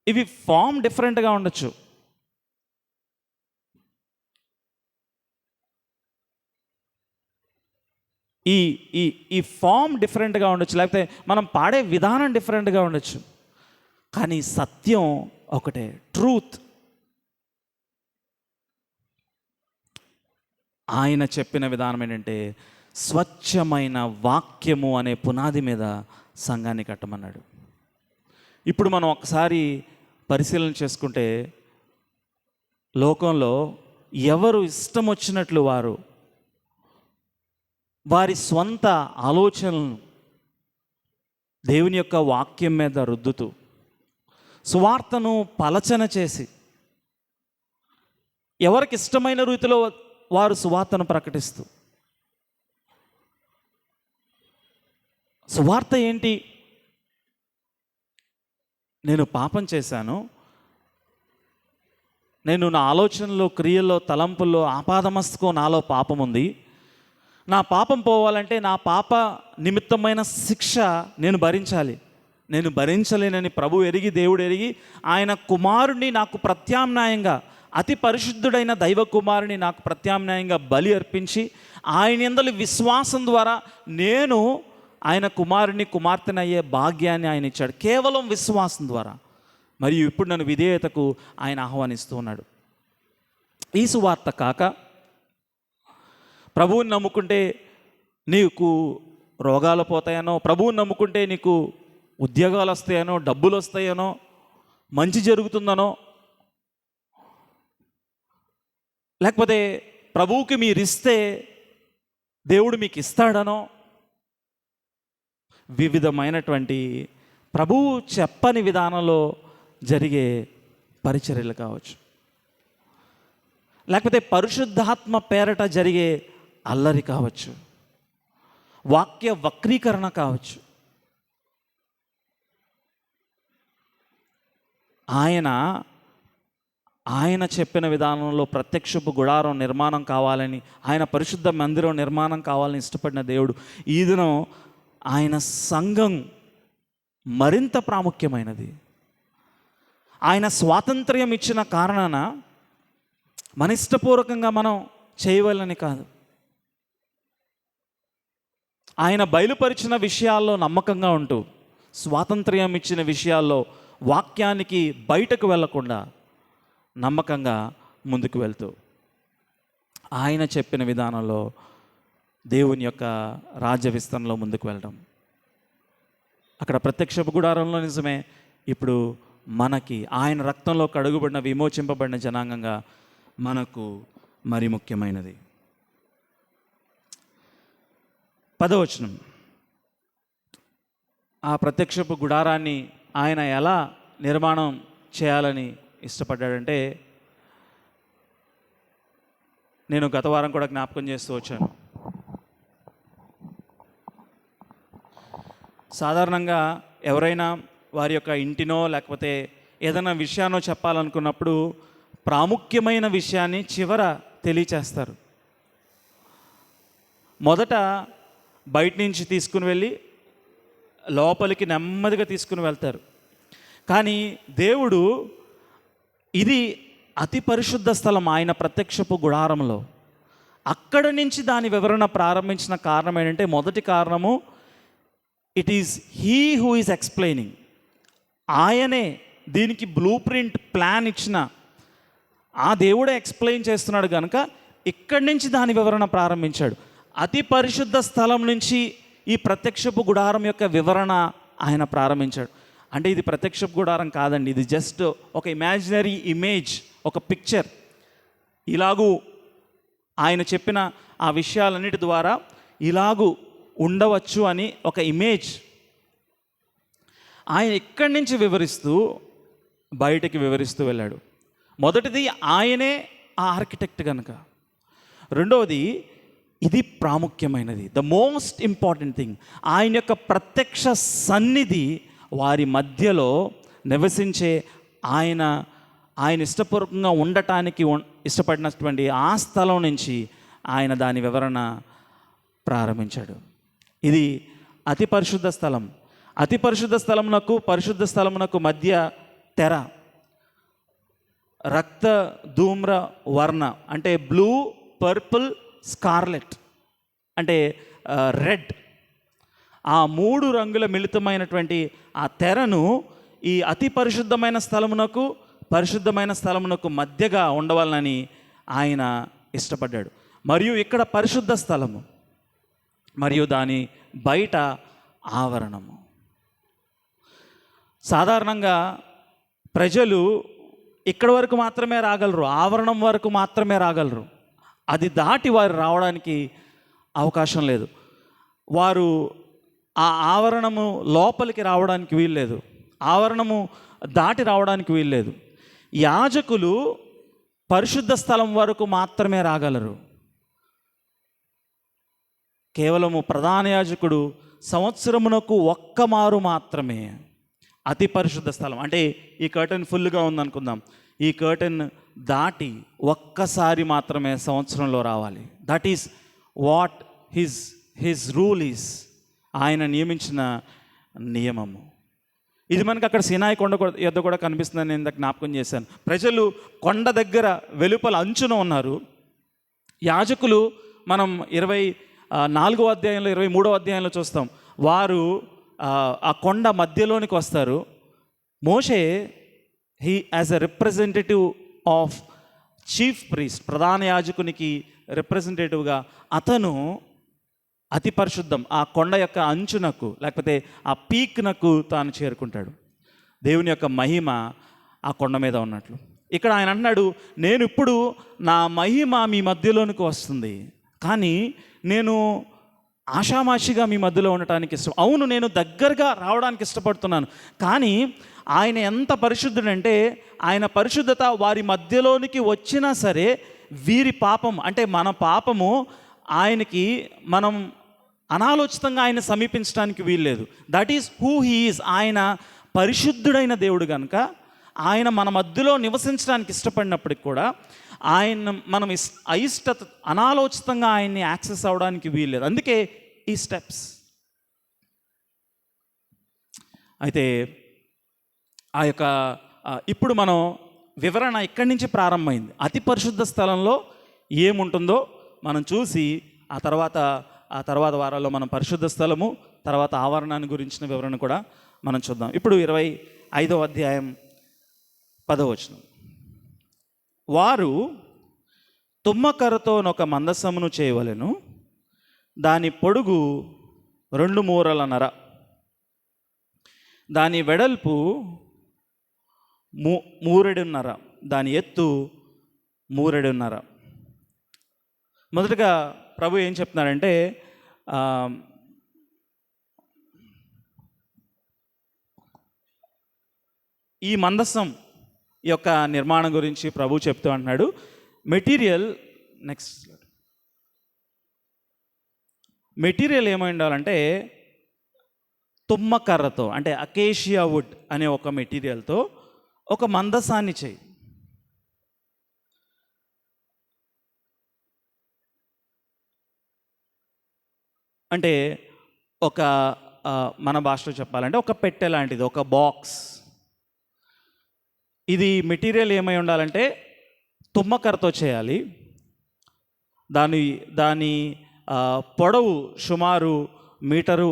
ఇవి ఫామ్ డిఫరెంట్గా ఉండొచ్చు. ఈ ఫామ్ డిఫరెంట్గా ఉండొచ్చు, లేకపోతే మనం పాడే విధానం డిఫరెంట్గా ఉండొచ్చు. కానీ సత్యం ఒకటే, ట్రూత్. ఆయన చెప్పిన విధానం ఏంటంటే స్వచ్ఛమైన వాక్యము అనే పునాది మీద సంఘాన్ని కట్టమన్నాడు. ఇప్పుడు మనం ఒకసారి పరిశీలన చేసుకుంటే, లోకంలో ఎవరు ఇష్టం వచ్చినట్లు వారి స్వంత ఆలోచనలను దేవుని యొక్క వాక్యం మీద రుద్దుతూ, సువార్తను పలచన చేసి, ఎవరికి ఇష్టమైన రీతిలో వారు సువార్తను ప్రకటిస్తూ, సువార్త ఏంటి? నేను పాపం చేశాను, నేను నా ఆలోచనలో, క్రియల్లో, తలంపుల్లో, ఆపాదమస్తకం నాలో పాపం ఉంది. నా పాపం పోవాలంటే నా పాప నిమిత్తమైన శిక్ష నేను భరించాలి. నేను భరించలేనని ప్రభు ఎరిగి, దేవుడు ఎరిగి, ఆయన కుమారుని నాకు ప్రత్యామ్నాయంగా, అతి పరిశుద్ధుడైన దైవ కుమారుని నాకు ప్రత్యామ్నాయంగా బలి అర్పించి, ఆయన యందలి విశ్వాసం ద్వారా నేను ఆయన కుమారుని, కుమార్తెనయ్యే భాగ్యాన్ని ఆయన ఇచ్చాడు, కేవలం విశ్వాసం ద్వారా. మరియు ఇప్పుడు నన్ను విధేయతకు ఆయన ఆహ్వానిస్తూ ఉన్నాడు. ఈ సువార్త కాక ప్రభువుని నమ్ముకుంటే నీకు రోగాలు పోతాయనో, ప్రభువుని నమ్ముకుంటే నీకు ఉద్యోగాలు వస్తాయనో, డబ్బులు వస్తాయనో, మంచి జరుగుతుందనో, లేకపోతే ప్రభువుకి మీరు ఇస్తే దేవుడు మీకు ఇస్తాడనో, వివిధమైనటువంటి ప్రభువు చెప్పని విధానంలో జరిగే పరిచర్యలు కావచ్చు, లేకపోతే పరిశుద్ధాత్మ పేరట జరిగే అల్లరి కావచ్చు, వాక్య వక్రీకరణ కావచ్చు. ఆయన చెప్పిన విధానంలో ప్రత్యక్షపు గుడారం నిర్మాణం కావాలని, ఆయన పరిశుద్ధ మందిరం నిర్మాణం కావాలని ఇష్టపడిన దేవుడు ఈ దినం ఆయన సంఘం మరింత ప్రాముఖ్యమైనది. ఆయన స్వాతంత్ర్యం ఇచ్చిన కారణాన మన ఇష్టపూర్వకంగా మనం చేయవాలని కాదు, ఆయన బయలుపరిచిన విషయాల్లో నమ్మకంగా ఉంటూ, స్వాతంత్ర్యం ఇచ్చిన విషయాల్లో వాక్యానికి బయటకు వెళ్లకుండా నమ్మకంగా ముందుకు వెళ్తూ, ఆయన చెప్పిన విధానంలో దేవుని యొక్క రాజ్య విస్తరణలో ముందుకు వెళ్ళడం. అక్కడ ప్రత్యక్షపు గుడారంలో నిజమే, ఇప్పుడు మనకి ఆయన రక్తంలో కడుగుబడిన, విమోచింపబడిన జనాంగంగా మనకు మరి ముఖ్యమైనది. 10వ వచనం, ఆ ప్రత్యక్షపు గుడారాన్ని ఆయన ఎలా నిర్మాణం చేయాలని ఇష్టపడ్డాడంటే, నేను గత వారం కూడా జ్ఞాపకం చేస్తూ వచ్చాను. సాధారణంగా ఎవరైనా వారి యొక్క ఇంటినో లేకపోతే ఏదైనా విషయాన్నో చెప్పాలనుకున్నప్పుడు ప్రాముఖ్యమైన విషయాన్ని చివర తెలియచేస్తారు. మొదట బయట నుంచి తీసుకుని వెళ్ళి లోపలికి నెమ్మదిగా తీసుకుని వెళ్తారు. కానీ దేవుడు, ఇది అతి పరిశుద్ధ స్థలం, ఆయన ప్రత్యక్షపు గుడారంలో, అక్కడి నుంచి దాని వివరణ ప్రారంభించిన కారణం ఏంటంటే, మొదటి కారణము, it is he who is explaining. ఆయనే దీనికి బ్లూ ప్రింట్ ప్లాన్ ఇచ్చిన ఆ దేవుడే ఎక్స్ప్లెయిన్ చేస్తున్నాడు కనుక ఇక్కడి నుంచి దాని వివరణ ప్రారంభించాడు. అతి పరిశుద్ధ స్థలం నుంచి ఈ ప్రత్యక్షపు గుడారం యొక్క వివరణ ఆయన ప్రారంభించాడు. అంటే ఇది ప్రత్యక్షపు గుడారం కాదండి, ఇది జస్ట్ ఒక ఇమాజినరీ ఇమేజ్, ఒక పిక్చర్. ఇలాగూ ఆయన చెప్పిన ఆ విషయాలన్నిటి ద్వారా ఇలాగూ ఉండవచ్చు అని ఒక ఇమేజ్ ఆయన ఇక్కడి నుంచి వివరిస్తూ బయటికి వివరిస్తూ వెళ్ళాడు. మొదటిది, ఆయనే ఆ ఆర్కిటెక్ట్ కనుక. రెండవది, ఇది ప్రాముఖ్యమైనది, ద మోస్ట్ ఇంపార్టెంట్ థింగ్, ఆయన యొక్క ప్రత్యక్ష సన్నిధి వారి మధ్యలో నివసించే ఆయన ఇష్టపూర్వకంగా ఉండటానికి ఇష్టపడినటువంటి ఆ స్థలం నుంచి ఆయన దాని వివరణ ప్రారంభించాడు. ఇది అతి పరిశుద్ధ స్థలం. అతి పరిశుద్ధ స్థలమునకు పరిశుద్ధ స్థలమునకు మధ్య తెర రక్త ధూమ్ర వర్ణ, అంటే బ్లూ, పర్పుల్, స్కార్లెట్ అంటే రెడ్, ఆ 3 రంగుల మిళితమైనటువంటి ఆ తెరను ఈ అతి పరిశుద్ధమైన స్థలమునకు పరిశుద్ధమైన స్థలమునకు మధ్యగా ఉండవాలని ఆయన ఇష్టపడ్డాడు. మరియు ఇక్కడ పరిశుద్ధ స్థలము మరియు దాని బయట ఆవరణము. సాధారణంగా ప్రజలు ఇక్కడి వరకు మాత్రమే రాగలరు, ఆవరణం వరకు మాత్రమే రాగలరు. అది దాటి వారు రావడానికి అవకాశం లేదు. వారు ఆ ఆవరణము లోపలికి రావడానికి వీల్లేదు, ఆవరణము దాటి రావడానికి వీల్లేదు. యాజకులు పరిశుద్ధ స్థలం వరకు మాత్రమే రాగలరు. కేవలము ప్రధాన యాజకుడు సంవత్సరమునకు ఒక్క మారు మాత్రమే అతి పరిశుద్ధ స్థలం. అంటే ఈ కర్టెన్ ఫుల్గా ఉందనుకుందాం, ఈ కర్టెన్ దాటి ఒక్కసారి మాత్రమే సంవత్సరంలో రావాలి. That is what his rule is. ఆయన నియమించిన నియమము ఇది. మనకు అక్కడ సినాయి కొండ యొద్ద కూడా కనిపిస్తుందని నేను ఇందాక జ్ఞాపకం చేశాను. ప్రజలు కొండ దగ్గర వెలుపల అంచున ఉన్నారు. యాజకులు మనం 24వ అధ్యాయంలో 23వ అధ్యాయంలో చూస్తాం, వారు ఆ కొండ మధ్యలోనికి వస్తారు. మోషే he has a representative of chief priest, ప్రధాన యాజకునికి రిప్రజెంటేటివ్గా అతను అతి పరిశుద్ధం ఆ కొండ యొక్క అంచునకు లేకపోతే ఆ పీక్నకు తాను చేరుకుంటాడు. దేవుని యొక్క మహిమ ఆ కొండ మీద ఉన్నట్లు ఇక్కడ ఆయన అంటున్నాడు, నేను ఇప్పుడు నా మహిమ మీ మధ్యలోనికి వస్తుంది, కానీ నేను ఆషామాషిగా మీ మధ్యలో ఉండటానికి ఇష్టం. అవును, నేను దగ్గరగా రావడానికి ఇష్టపడుతున్నాను, కానీ ఆయన ఎంత పరిశుద్ధుడంటే ఆయన పరిశుద్ధత వారి మధ్యలోనికి వచ్చినా సరే వీరి పాపం అంటే మన పాపము ఆయనకి మనం అనాలోచితంగా ఆయన సమీపించడానికి వీల్లేదు. That is who he is. ఆయన పరిశుద్ధుడైన దేవుడు కనుక ఆయన మన మధ్యలో నివసించడానికి ఇష్టపడినప్పటికి కూడా ఆయన మనం అయిష్టత అనాలోచితంగా ఆయన్ని యాక్సెస్ అవ్వడానికి వీల్లేదు. అందుకే ఈ స్టెప్స్. అయితే ఆ యొక్క ఇప్పుడు మనం వివరణ ఇక్కడి నుంచి ప్రారంభమైంది. అతి పరిశుద్ధ స్థలంలో ఏముంటుందో మనం చూసి ఆ తర్వాత వారాల్లో మనం పరిశుద్ధ స్థలము తర్వాత ఆవరణాన్ని గురించిన వివరణ కూడా మనం చూద్దాం. ఇప్పుడు 25వ అధ్యాయం 10వ వచనం. వారు తుమ్మకర్రతోనొక మందసమును చేయవలెను, దాని పొడుగు 2 మూరలన్నర, దాని వెడల్పు 3 మూరెడున్నర, దాని ఎత్తు 3 మూరెడున్నర. మొదటగా ప్రభు ఏం చెప్తున్నారంటే ఈ మందసం యొక్క నిర్మాణం గురించి ప్రభు చెప్తూ అంటున్నాడు. మెటీరియల్ ఏమై ఉండాలంటే తుమ్మకర్రతో అంటే అకేషియా వుడ్ అనే ఒక మెటీరియల్తో ఒక మందసాన్ని చేయి. అంటే ఒక మన భాషలో చెప్పాలంటే ఒక పెట్టె లాంటిది, ఒక బాక్స్. ఇది మెటీరియల్ ఏమై ఉండాలంటే తుమ్మకర్రతో చేయాలి. దాని పొడవు సుమారు మీటరు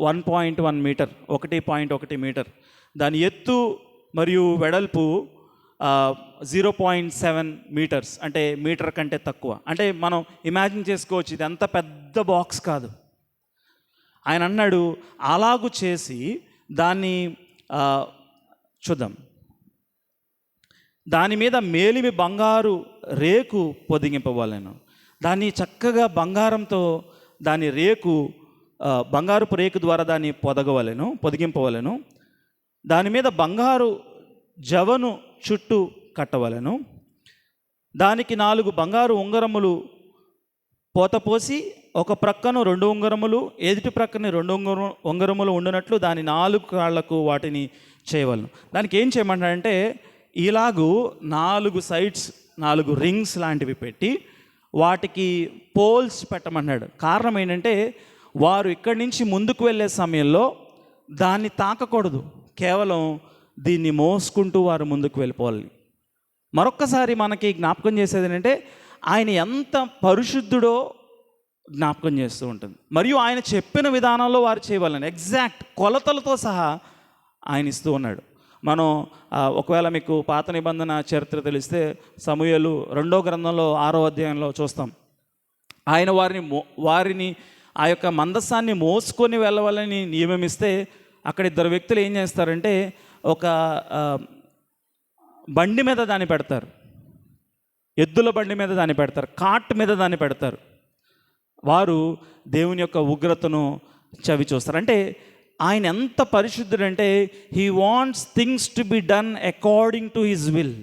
1.1 మీటర్, 1.1 మీటర్. దాని ఎత్తు మరియు వెడల్పు 0.7 మీటర్స్, అంటే మీటర్ కంటే తక్కువ. అంటే మనం ఇమాజిన్ చేసుకోవచ్చు, ఇది అంత పెద్ద బాక్స్ కాదు. ఆయన అన్నాడు అలాగు చేసి దాన్ని చూద్దాం. దాని మీద మేలిమి బంగారు రేకు పొదిగింపవలెను. దాన్ని చక్కగా బంగారంతో దాని రేకు బంగారుపు రేకు ద్వారా దాన్ని పొదిగింపవలెను. దాని మీద బంగారు జవను చుట్టూ కట్టవలెను. దానికి 4 బంగారు ఉంగరములు పోతపోసి ఒక ప్రక్కను 2 ఉంగరములు, ఎదుటి ప్రక్కన 2 ఉంగరములు ఉండినట్లు దాని 4 కాళ్లకు వాటిని చేయవలను. దానికి ఏం చేయమంటాడంటే ఇలాగూ 4 సైడ్స్ 4 రింగ్స్ లాంటివి పెట్టి వాటికి పోల్స్ పెట్టమన్నాడు. కారణం ఏంటంటే వారు ఇక్కడి నుంచి ముందుకు వెళ్ళే సమయంలో దాన్ని తాకకూడదు, కేవలం దీన్ని మోసుకుంటూ వారు ముందుకు వెళ్ళిపోవాలి. మరొక్కసారి మనకి జ్ఞాపకం చేసేది ఏంటంటే ఆయన ఎంత పరిశుద్ధుడో జ్ఞాపకం చేస్తూ ఉంటుంది. మరియు ఆయన చెప్పిన విధానంలో వారు చేయవాలని ఎగ్జాక్ట్ కొలతలతో సహా ఆయన ఇస్తూ ఉన్నాడు. మనం ఒకవేళ మీకు పాత నిబంధన చరిత్ర తెలిస్తే సమూయేలు 2వ గ్రంథంలో 6వ అధ్యాయంలో చూస్తాం. ఆయన వారిని ఆ యొక్క మందసాన్ని మోసుకొని వెళ్ళవాలని నియమిస్తే అక్కడ 2 వ్యక్తులు ఏం చేస్తారంటే ఒక బండి మీద దాన్ని పెడతారు, ఎద్దుల బండి మీద దాన్ని పెడతారు, కాట్ మీద దాన్ని పెడతారు. వారు దేవుని యొక్క ఉగ్రతను చవి చూస్తారు. అంటే ఆయన ఎంత పరిశుద్ధుడంటే he wants things to be done according to his will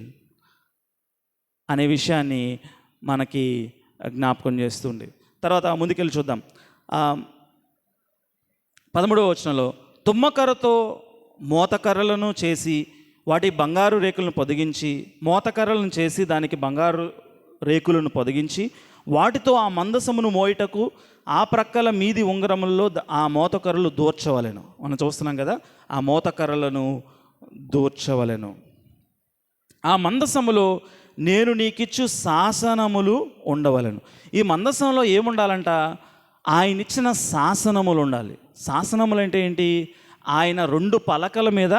అనే విషయాన్ని మనకి జ్ఞాపకం చేస్తుంది. తర్వాత ముందుకెళ్ళి చూద్దాం. 13వ వచనంలో తుమ్మకర్రతో మోతకర్రలను చేసి వాటి బంగారు రేకులను పొదిగించి, మోతకర్రలను చేసి దానికి బంగారు రేకులను పొదిగించి, వాటితో ఆ మందసమును మోయుటకు ఆ ప్రక్కల మీది ఉంగరముల్లో ఆ మోతకర్రలు దూర్చవలెను. మనం చూస్తున్నాం కదా, ఆ మోతకర్రలను దూర్చవలెను. ఆ మందసములో నేను నీకిచ్చు శాసనములు ఉండవలెను. ఈ మందసంలో ఏముండాలంట? ఆయన ఇచ్చిన శాసనములు ఉండాలి. శాసనములు అంటే ఏంటి? ఆయన 2 పలకల మీద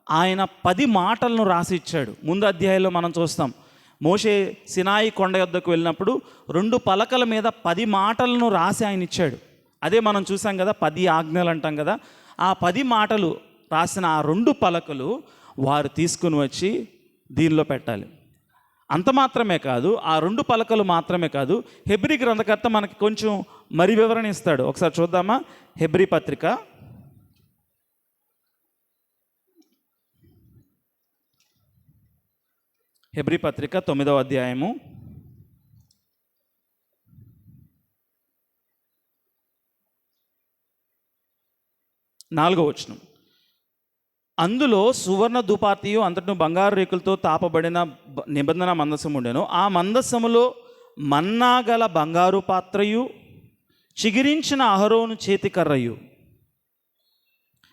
ఆయన 10 మాటలను రాసి ఇచ్చాడు. ముందు అధ్యాయంలో మనం చూస్తాం, మోషే సినాయి కొండ యొద్దకు వెళ్ళినప్పుడు 2 పలకల మీద 10 మాటలను రాసి ఆయన ఇచ్చాడు. అదే మనం చూసాం కదా, 10 ఆజ్ఞలు అంటాం కదా. ఆ 10 మాటలు రాసిన ఆ 2 పలకలు వారు తీసుకుని వచ్చి దీనిలో పెట్టాలి. అంత మాత్రమే కాదు, ఆ 2 పలకలు మాత్రమే కాదు, హెబ్రీ గ్రంథకర్త మనకి కొంచెం మరి వివరణ ఇస్తాడు. ఒకసారి చూద్దామా? హెబ్రీ పత్రిక 9వ అధ్యాయము 4వ వచనం. అందులో సువర్ణ దుపాతియు అంతటను బంగారు రేకులతో తాపబడిన నిబంధన మందసం ఉండెను. ఆ మందసములో మన్నాగల బంగారు పాత్రయు, చిగిరించిన అహరోను చేతికర్రయు,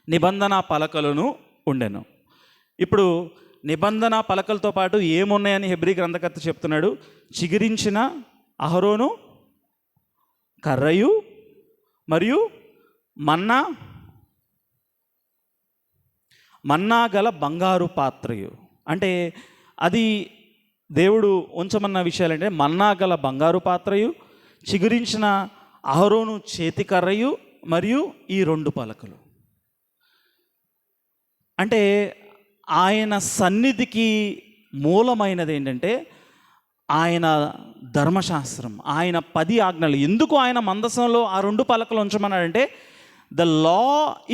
నిబంధన పలకలను ఉండెను. ఇప్పుడు నిబంధన పలకలతో పాటు ఏమున్నాయని హెబ్రీ గ్రంథకర్త చెప్తున్నాడు? చిగిరించిన అహరోను కర్రయు మరియు మన్నా గల బంగారు పాత్రయు. అంటే అది దేవుడు ఉంచమన్న విషయాలంటే మన్నా గల బంగారు పాత్రయు, చిగురించిన అహరోను చేతికర్రయు మరియు ఈ 2 పలకలు. అంటే ఆయన సన్నిధికి మూలమైనది ఏంటంటే ఆయన ధర్మశాస్త్రం, ఆయన 10 ఆజ్ఞలు. ఎందుకు ఆయన మందసంలో ఆ 2 పలకలు ఉంచమన్నాడంటే the law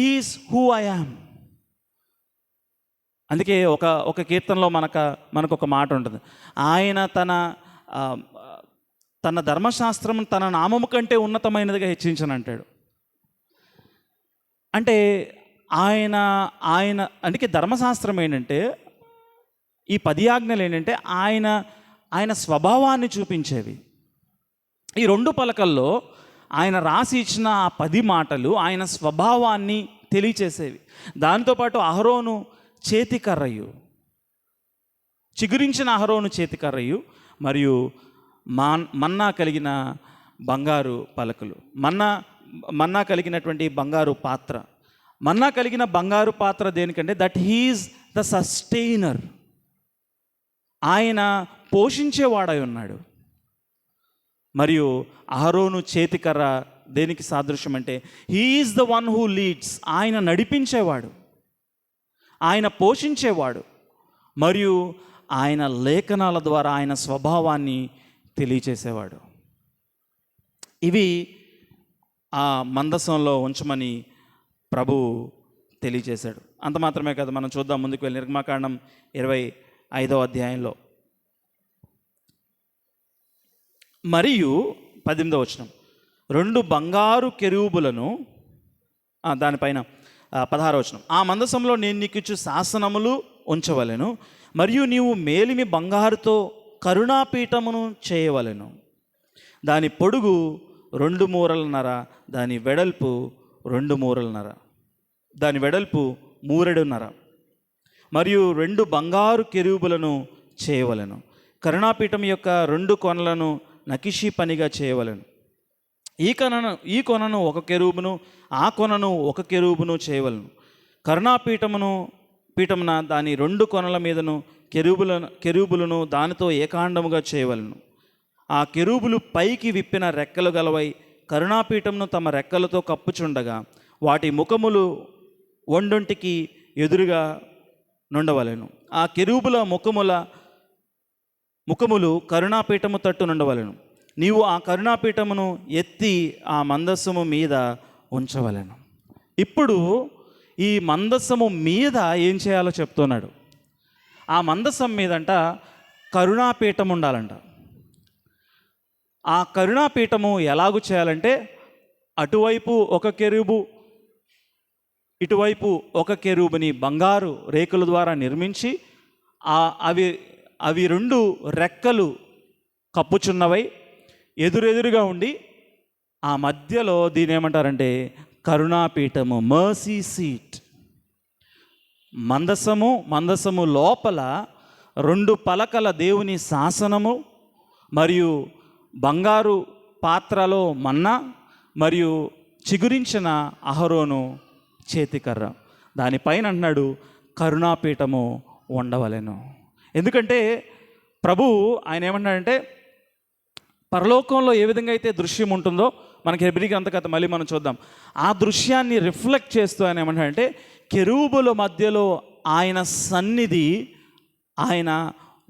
is who I am. అందుకే ఒక కీర్తనలో మనకు ఒక మాట ఉంటుంది, ఆయన తన ధర్మశాస్త్రం తన నామము కంటే ఉన్నతమైనదిగా హెచ్చించనంటాడు. అంటే ఆయన అందుకే ధర్మశాస్త్రం ఏంటంటే, ఈ 10 ఆజ్ఞలు ఏంటంటే ఆయన స్వభావాన్ని చూపించేవి. ఈ 2 పలకల్లో ఆయన రాసి ఇచ్చిన ఆ 10 మాటలు ఆయన స్వభావాన్ని తెలియచేసేవి. దాంతోపాటు అహరోను చేతికర్రయు, చిగురించిన అహరోను చేతికర్రయు మరియు మన్నా కలిగిన బంగారు పలకలు, మన్నా కలిగినటువంటి బంగారు పాత్ర. మన్నా కలిగిన బంగారు పాత్ర దేనికంటే దట్ హీఈస్ ద సస్టైనర్. ఆయన పోషించేవాడై ఉన్నాడు. మరియు అహరోను చేతికర్ర దేనికి సాదృశ్యం అంటే he is the one who leads. ఆయన నడిపించేవాడు, ఆయన పోషించేవాడు, మరియు ఆయన లేఖనాల ద్వారా ఆయన స్వభావాన్ని తెలియచేసేవాడు. ఇవి ఆ మందసంలో ఉంచమని ప్రభువు తెలియచేశాడు. అంత మాత్రమే కాదు, మనం చూద్దాం ముందుకు వెళ్ళి నిర్గమాకాండం 25వ అధ్యాయంలో మరియు 18వ వచనం. 2 బంగారు కెరూబులను, దానిపైన 16వ వచనం. ఆ మందసంలో నేను నీకు ఇచ్చు శాసనములు ఉంచవలెను, మరియు నీవు మేలిమి బంగారుతో కరుణాపీఠమును చేయవలెను. దాని పొడుగు 2 మూరలన్నర, దాని వెడల్పు 2 మూరలన్నర, దాని వెడల్పు 3 మూరల, మరియు 2 బంగారు కెరూబులను చేయవలెను. కరుణాపీఠం యొక్క 2 కొనలను నకిషీ పనిగా చేయవలెను. ఈ కొనను 1 కెరూబును, ఆ కొనను 1 కెరూబును చేయవలను. పీఠమున దాని 2 కొనల మీదను కెరూబులను దానితో ఏకాండముగా చేయవలను. ఆ కెరూబులు పైకి విప్పిన రెక్కలు గలవై కరుణాపీఠమును తమ రెక్కలతో కప్పుచుండగా వాటి ముఖములు ఒండొంటికి ఎదురుగా నుండవలెను. ఆ కెరూబుల ముఖములు కరుణాపీఠము తట్టు నుండవలెను. నీవు ఆ కరుణాపీఠమును ఎత్తి ఆ మందస్సము మీద ఉంచవలెను. ఇప్పుడు ఈ మందస్సము మీద ఏం చేయాలో చెప్తున్నాడు. ఆ మందస్సం మీదంట కరుణాపీఠం ఉండాలంట. ఆ కరుణాపీఠము ఎలాగూ చేయాలంటే అటువైపు 1 కెరూబు, ఇటువైపు ఒక కెరూబుని బంగారు రేకుల ద్వారా నిర్మించి అవి అవి 2 రెక్కలు కప్పుచున్నవై ఎదురెదురుగా ఉండి ఆ మధ్యలో దీని ఏమంటారంటే కరుణాపీఠము, మర్సీ సీట్. మందసము లోపల 2 పలకల దేవుని శాసనము, మరియు బంగారు పాత్రలో మన్నా, మరియు చిగురించిన అహరోను చేతికర్ర. దానిపైన అంటున్నాడు కరుణాపీఠము ఉండవలెను. ఎందుకంటే ప్రభు ఆయన ఏమన్నాడంటే పరలోకంలో ఏ విధంగా అయితే దృశ్యం ఉంటుందో, మనకి హెబ్రీ గ్రంథ కథ మళ్ళీ మనం చూద్దాం, ఆ దృశ్యాన్ని రిఫ్లెక్ట్ చేస్తూ ఆయన ఏమంటాడంటే కెరూబుల మధ్యలో ఆయన సన్నిధి ఆయన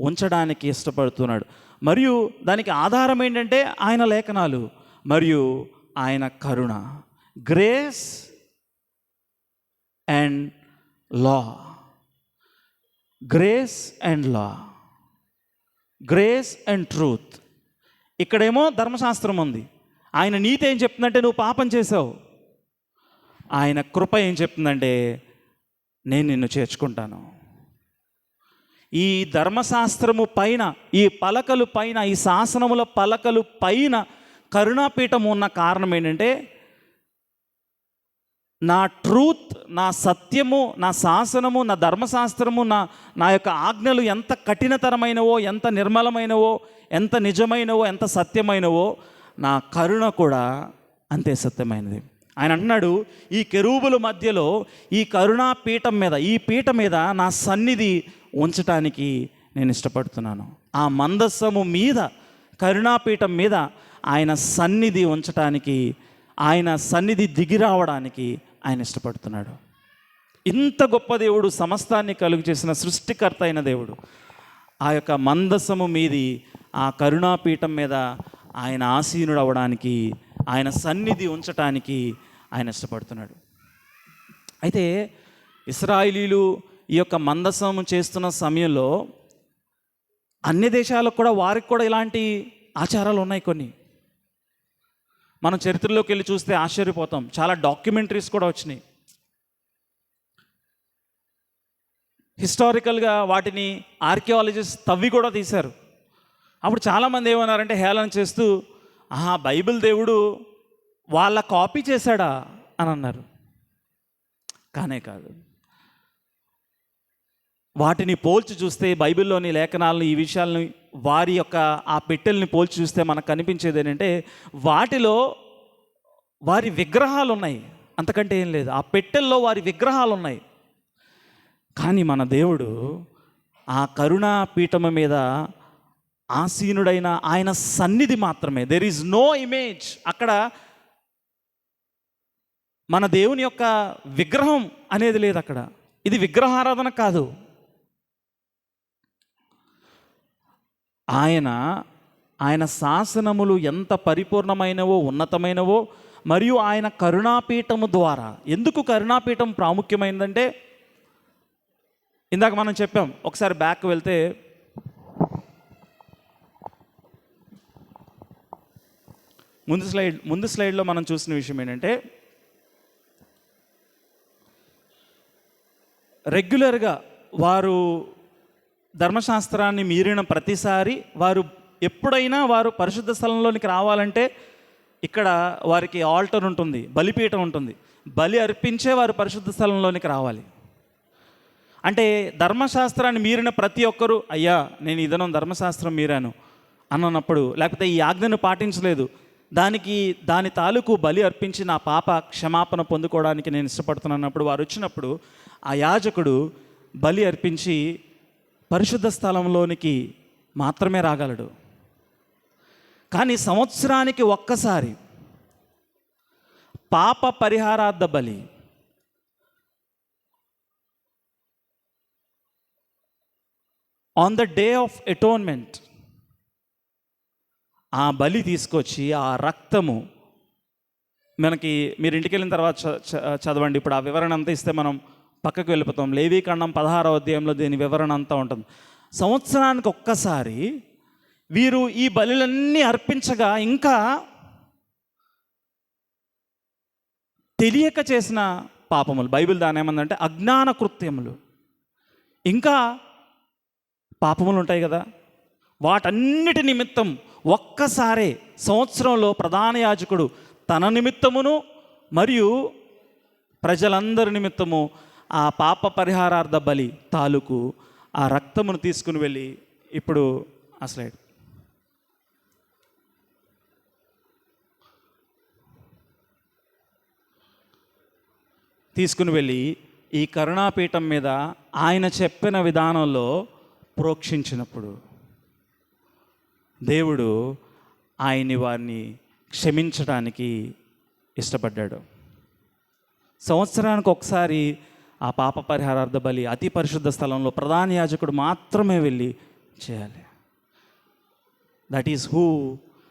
ఉంచడానికి ఇష్టపడుతున్నాడు. మరియు దానికి ఆధారం ఏంటంటే ఆయన లేఖనాలు మరియు ఆయన కరుణ. Grace and law, grace and law, grace and truth. ఇక్కడేమో ధర్మశాస్త్రం ఉంది. ఆయన నీతి ఏం చెప్తుందంటే నువ్వు పాపం చేసావు. ఆయన కృప ఏం చెప్తుందంటే నేను నిన్ను చేర్చుకుంటాను. ఈ ధర్మశాస్త్రము పైన, ఈ పలకలు పైన, ఈ శాసనముల పలకలు పైన కరుణాపీఠం ఉన్న కారణం ఏంటంటే నా ట్రూత్, నా సత్యము, నా శాసనము, నా ధర్మశాస్త్రము, నా యొక్క ఆజ్ఞలు ఎంత కఠినతరమైనవో, ఎంత నిర్మలమైనవో, ఎంత నిజమైనవో, ఎంత సత్యమైనవో, నా కరుణ కూడా అంతే సత్యమైనది. ఆయన అంటున్నాడు ఈ కెరూబుల మధ్యలో ఈ కరుణా పీఠం మీద, ఈ పీఠ మీద నా సన్నిధి ఉంచటానికి నేను ఇష్టపడుతున్నాను. ఆ మందస్సము మీద, కరుణాపీఠం మీద ఆయన సన్నిధి ఉంచటానికి, ఆయన సన్నిధి దిగి రావడానికి ఆయన ఇష్టపడుతున్నాడు. ఇంత గొప్ప దేవుడు, సమస్తాన్ని కలుగు చేసిన సృష్టికర్త అయిన దేవుడు ఆ యొక్క మందసము మీది, ఆ కరుణాపీఠం మీద ఆయన ఆసీనుడు అవ్వడానికి, ఆయన సన్నిధి ఉంచటానికి ఆయన ఇష్టపడుతున్నాడు. అయితే ఇశ్రాయేలీలు ఈ యొక్క మందసము చేస్తున్న సమయంలో అన్ని దేశాలకు కూడా, వారికి కూడా ఇలాంటి ఆచారాలు ఉన్నాయి. కొన్ని మనం చరిత్రలోకి వెళ్ళి చూస్తే ఆశ్చర్యపోతాం. చాలా డాక్యుమెంటరీస్ కూడా వచ్చినాయి. హిస్టారికల్గా వాటిని ఆర్కియాలజిస్ట్ తవ్వి కూడా తీశారు. అప్పుడు చాలామంది ఏమన్నారంటే హేళన చేస్తూ, బైబిల్ దేవుడు వాళ్ళ కాపీ చేశాడా అని అన్నారు. కానే కాదు. వాటిని పోల్చి చూస్తే, బైబిల్లోని లేఖనాలను, ఈ విషయాలను, వారి యొక్క ఆ పెట్టెల్ని పోల్చి చూస్తే మనకు కనిపించేది ఏంటంటే వాటిలో వారి విగ్రహాలు ఉన్నాయి, అంతకంటే ఏం లేదు. ఆ పెట్టెల్లో వారి విగ్రహాలు ఉన్నాయి. కానీ మన దేవుడు ఆ కరుణా పీఠము మీద ఆసీనుడైన ఆయన సన్నిధి మాత్రమే. There is no image. అక్కడ మన దేవుని యొక్క విగ్రహం అనేది లేదు అక్కడ. ఇది విగ్రహారాధన కాదు. ఆయన శాసనములు ఎంత పరిపూర్ణమైనవో, ఉన్నతమైనవో, మరియు ఆయన కరుణాపీఠము ద్వారా. ఎందుకు కరుణాపీఠం ప్రాముఖ్యమైందంటే, ఇందాక మనం చెప్పాం, ఒకసారి బ్యాక్ వెళ్తే ముందు స్లైడ్లో మనం చూసిన విషయం ఏంటంటే, రెగ్యులర్గా వారు ధర్మశాస్త్రాన్ని మీరిన ప్రతిసారి ఎప్పుడైనా వారు పరిశుద్ధ స్థలంలోనికి రావాలంటే ఇక్కడ వారికి ఆల్టర్ ఉంటుంది, బలిపీఠం ఉంటుంది. బలి అర్పించే వారు పరిశుద్ధ స్థలంలోనికి రావాలి. అంటే ధర్మశాస్త్రాన్ని మీరిన ప్రతి ఒక్కరూ, అయ్యా నేను ఇదనం ధర్మశాస్త్రం మీరాను అన్నప్పుడు, లేకపోతే ఈ ఆజ్ఞను పాటించలేదు, దాని తాలూకు బలి అర్పించి నా పాప క్షమాపణ పొందుకోవడానికి నేను ఇష్టపడుతున్నప్పుడు వారు వచ్చినప్పుడు ఆ యాజకుడు బలి అర్పించి పరిశుద్ధ స్థలంలోనికి మాత్రమే రాగలడు. కానీ సంవత్సరానికి ఒక్కసారి పాప పరిహారార్థ బలి, on the day of atonement, ఆ బలి తీసుకొచ్చి ఆ రక్తము మనకి, మీరు ఇంటికి వెళ్ళిన తర్వాత చదవండి. ఇప్పుడు ఆ వివరణ అంతా ఇస్తే మనం పక్కకు వెళ్ళిపోతాం. లేవీకాండం 16వ అధ్యాయంలో దీని వివరణ అంతా ఉంటుంది. సంవత్సరానికి ఒక్కసారి వీరు ఈ బలులన్నీ అర్పించగా, ఇంకా తెలియక చేసిన పాపములు, బైబిల్ దాని ఏమందంటే అజ్ఞాన కృత్యములు, ఇంకా పాపములు ఉంటాయి కదా, వాటన్నిటి నిమిత్తం ఒక్కసారే సంవత్సరంలో ప్రధాన యాజకుడు తన నిమిత్తమును మరియు ప్రజలందరి నిమిత్తము ఆ పాప పరిహారార్థ బలి తాలూకు ఆ రక్తమును తీసుకుని వెళ్ళి, ఇప్పుడు ఆ స్లైడ్ తీసుకుని వెళ్ళి ఈ కరుణాపీఠం మీద ఆయన చెప్పిన విధానంలో ప్రోక్షించినప్పుడు దేవుడు ఆయన్ని వారిని క్షమించడానికి ఇష్టపడ్డాడు. సంవత్సరానికి ఒకసారి ఆ పాప పరిహారార్థ బలి అతి పరిశుద్ధ స్థలంలో ప్రధాన యాజకుడు మాత్రమే వెళ్ళి చేయాలి. That is who.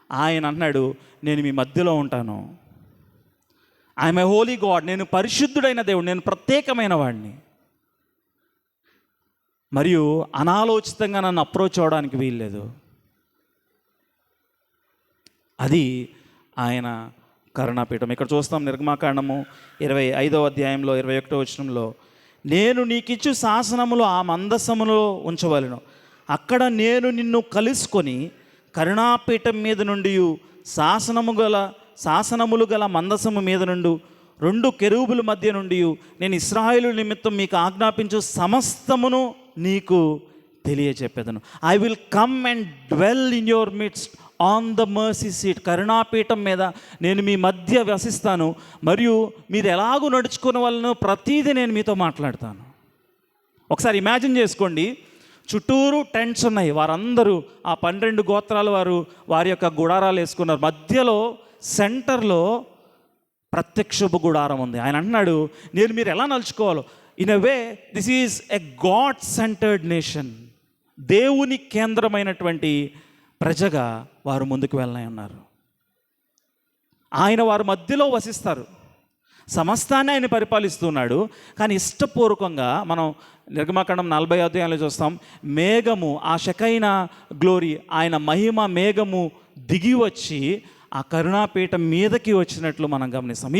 ఆయన అన్నాడు, నేను మీ మధ్యలో ఉంటాను, ఐఎమ్ ఏ హోలీ గాడ్, నేను పరిశుద్ధుడైన దేవుడు, నేను ప్రత్యేకమైన వాడిని, మరియు అనాలోచితంగా నన్ను అప్రోచ్ అవ్వడానికి వీల్లేదు. అది ఆయన కరుణాపీఠం. ఇక్కడ చూస్తాం నిర్గమాకాండము 25వ అధ్యాయంలో 21వ వచనంలో, నేను నీకిచ్చు శాసనములు ఆ మందసములో ఉంచవలెను, అక్కడ నేను నిన్ను కలుసుకొని కరుణాపీఠం మీద నుండి శాసనములు గల మందసము మీద నుండి 2 కెరూబుల మధ్య నుండి నేను ఇశ్రాయేలు నిమిత్తం మీకు ఆజ్ఞాపించు సమస్తమును నీకు తెలియచెప్పేదను. I will come and dwell in your midst on the mercy seat. కరుణాపీఠం మీద నేను మీ మధ్య వసిస్తాను, మరియు మీరు ఎలాగూ నడుచుకునే వాళ్ళను ప్రతీది నేను మీతో మాట్లాడతాను. ఒకసారి ఇమాజిన్ చేసుకోండి, చుట్టూరు టెంట్స్ ఉన్నాయి, వారందరూ ఆ 12 గోత్రాల వారు వారి యొక్క గుడారాలు వేసుకున్నారు. మధ్యలో సెంటర్లో ప్రత్యక్షపు గుడారం ఉంది. ఆయన అంటున్నాడు, నేను మీరు ఎలా నడుచుకోవాలో, in a way this is a god centred nation. దేవుని కేంద్రమైనటువంటి ప్రజగా వారు ముందుకు వెళ్ళనే ఉన్నారు. ఆయన వారి మధ్యలో వసిస్తారు, సమస్తాన్ని ఆయన పరిపాలిస్తున్నాడు. కానీ ఇష్టపూర్వకంగా మనం నిర్గమాకాండం 40వ అధ్యాయంలో చూస్తాం, మేఘము, ఆ షకైన గ్లోరీ, ఆయన మహిమ మేఘము దిగి వచ్చి ఆ కరుణాపీఠం మీదకి వచ్చినట్లు మనం గమనిస్తాం.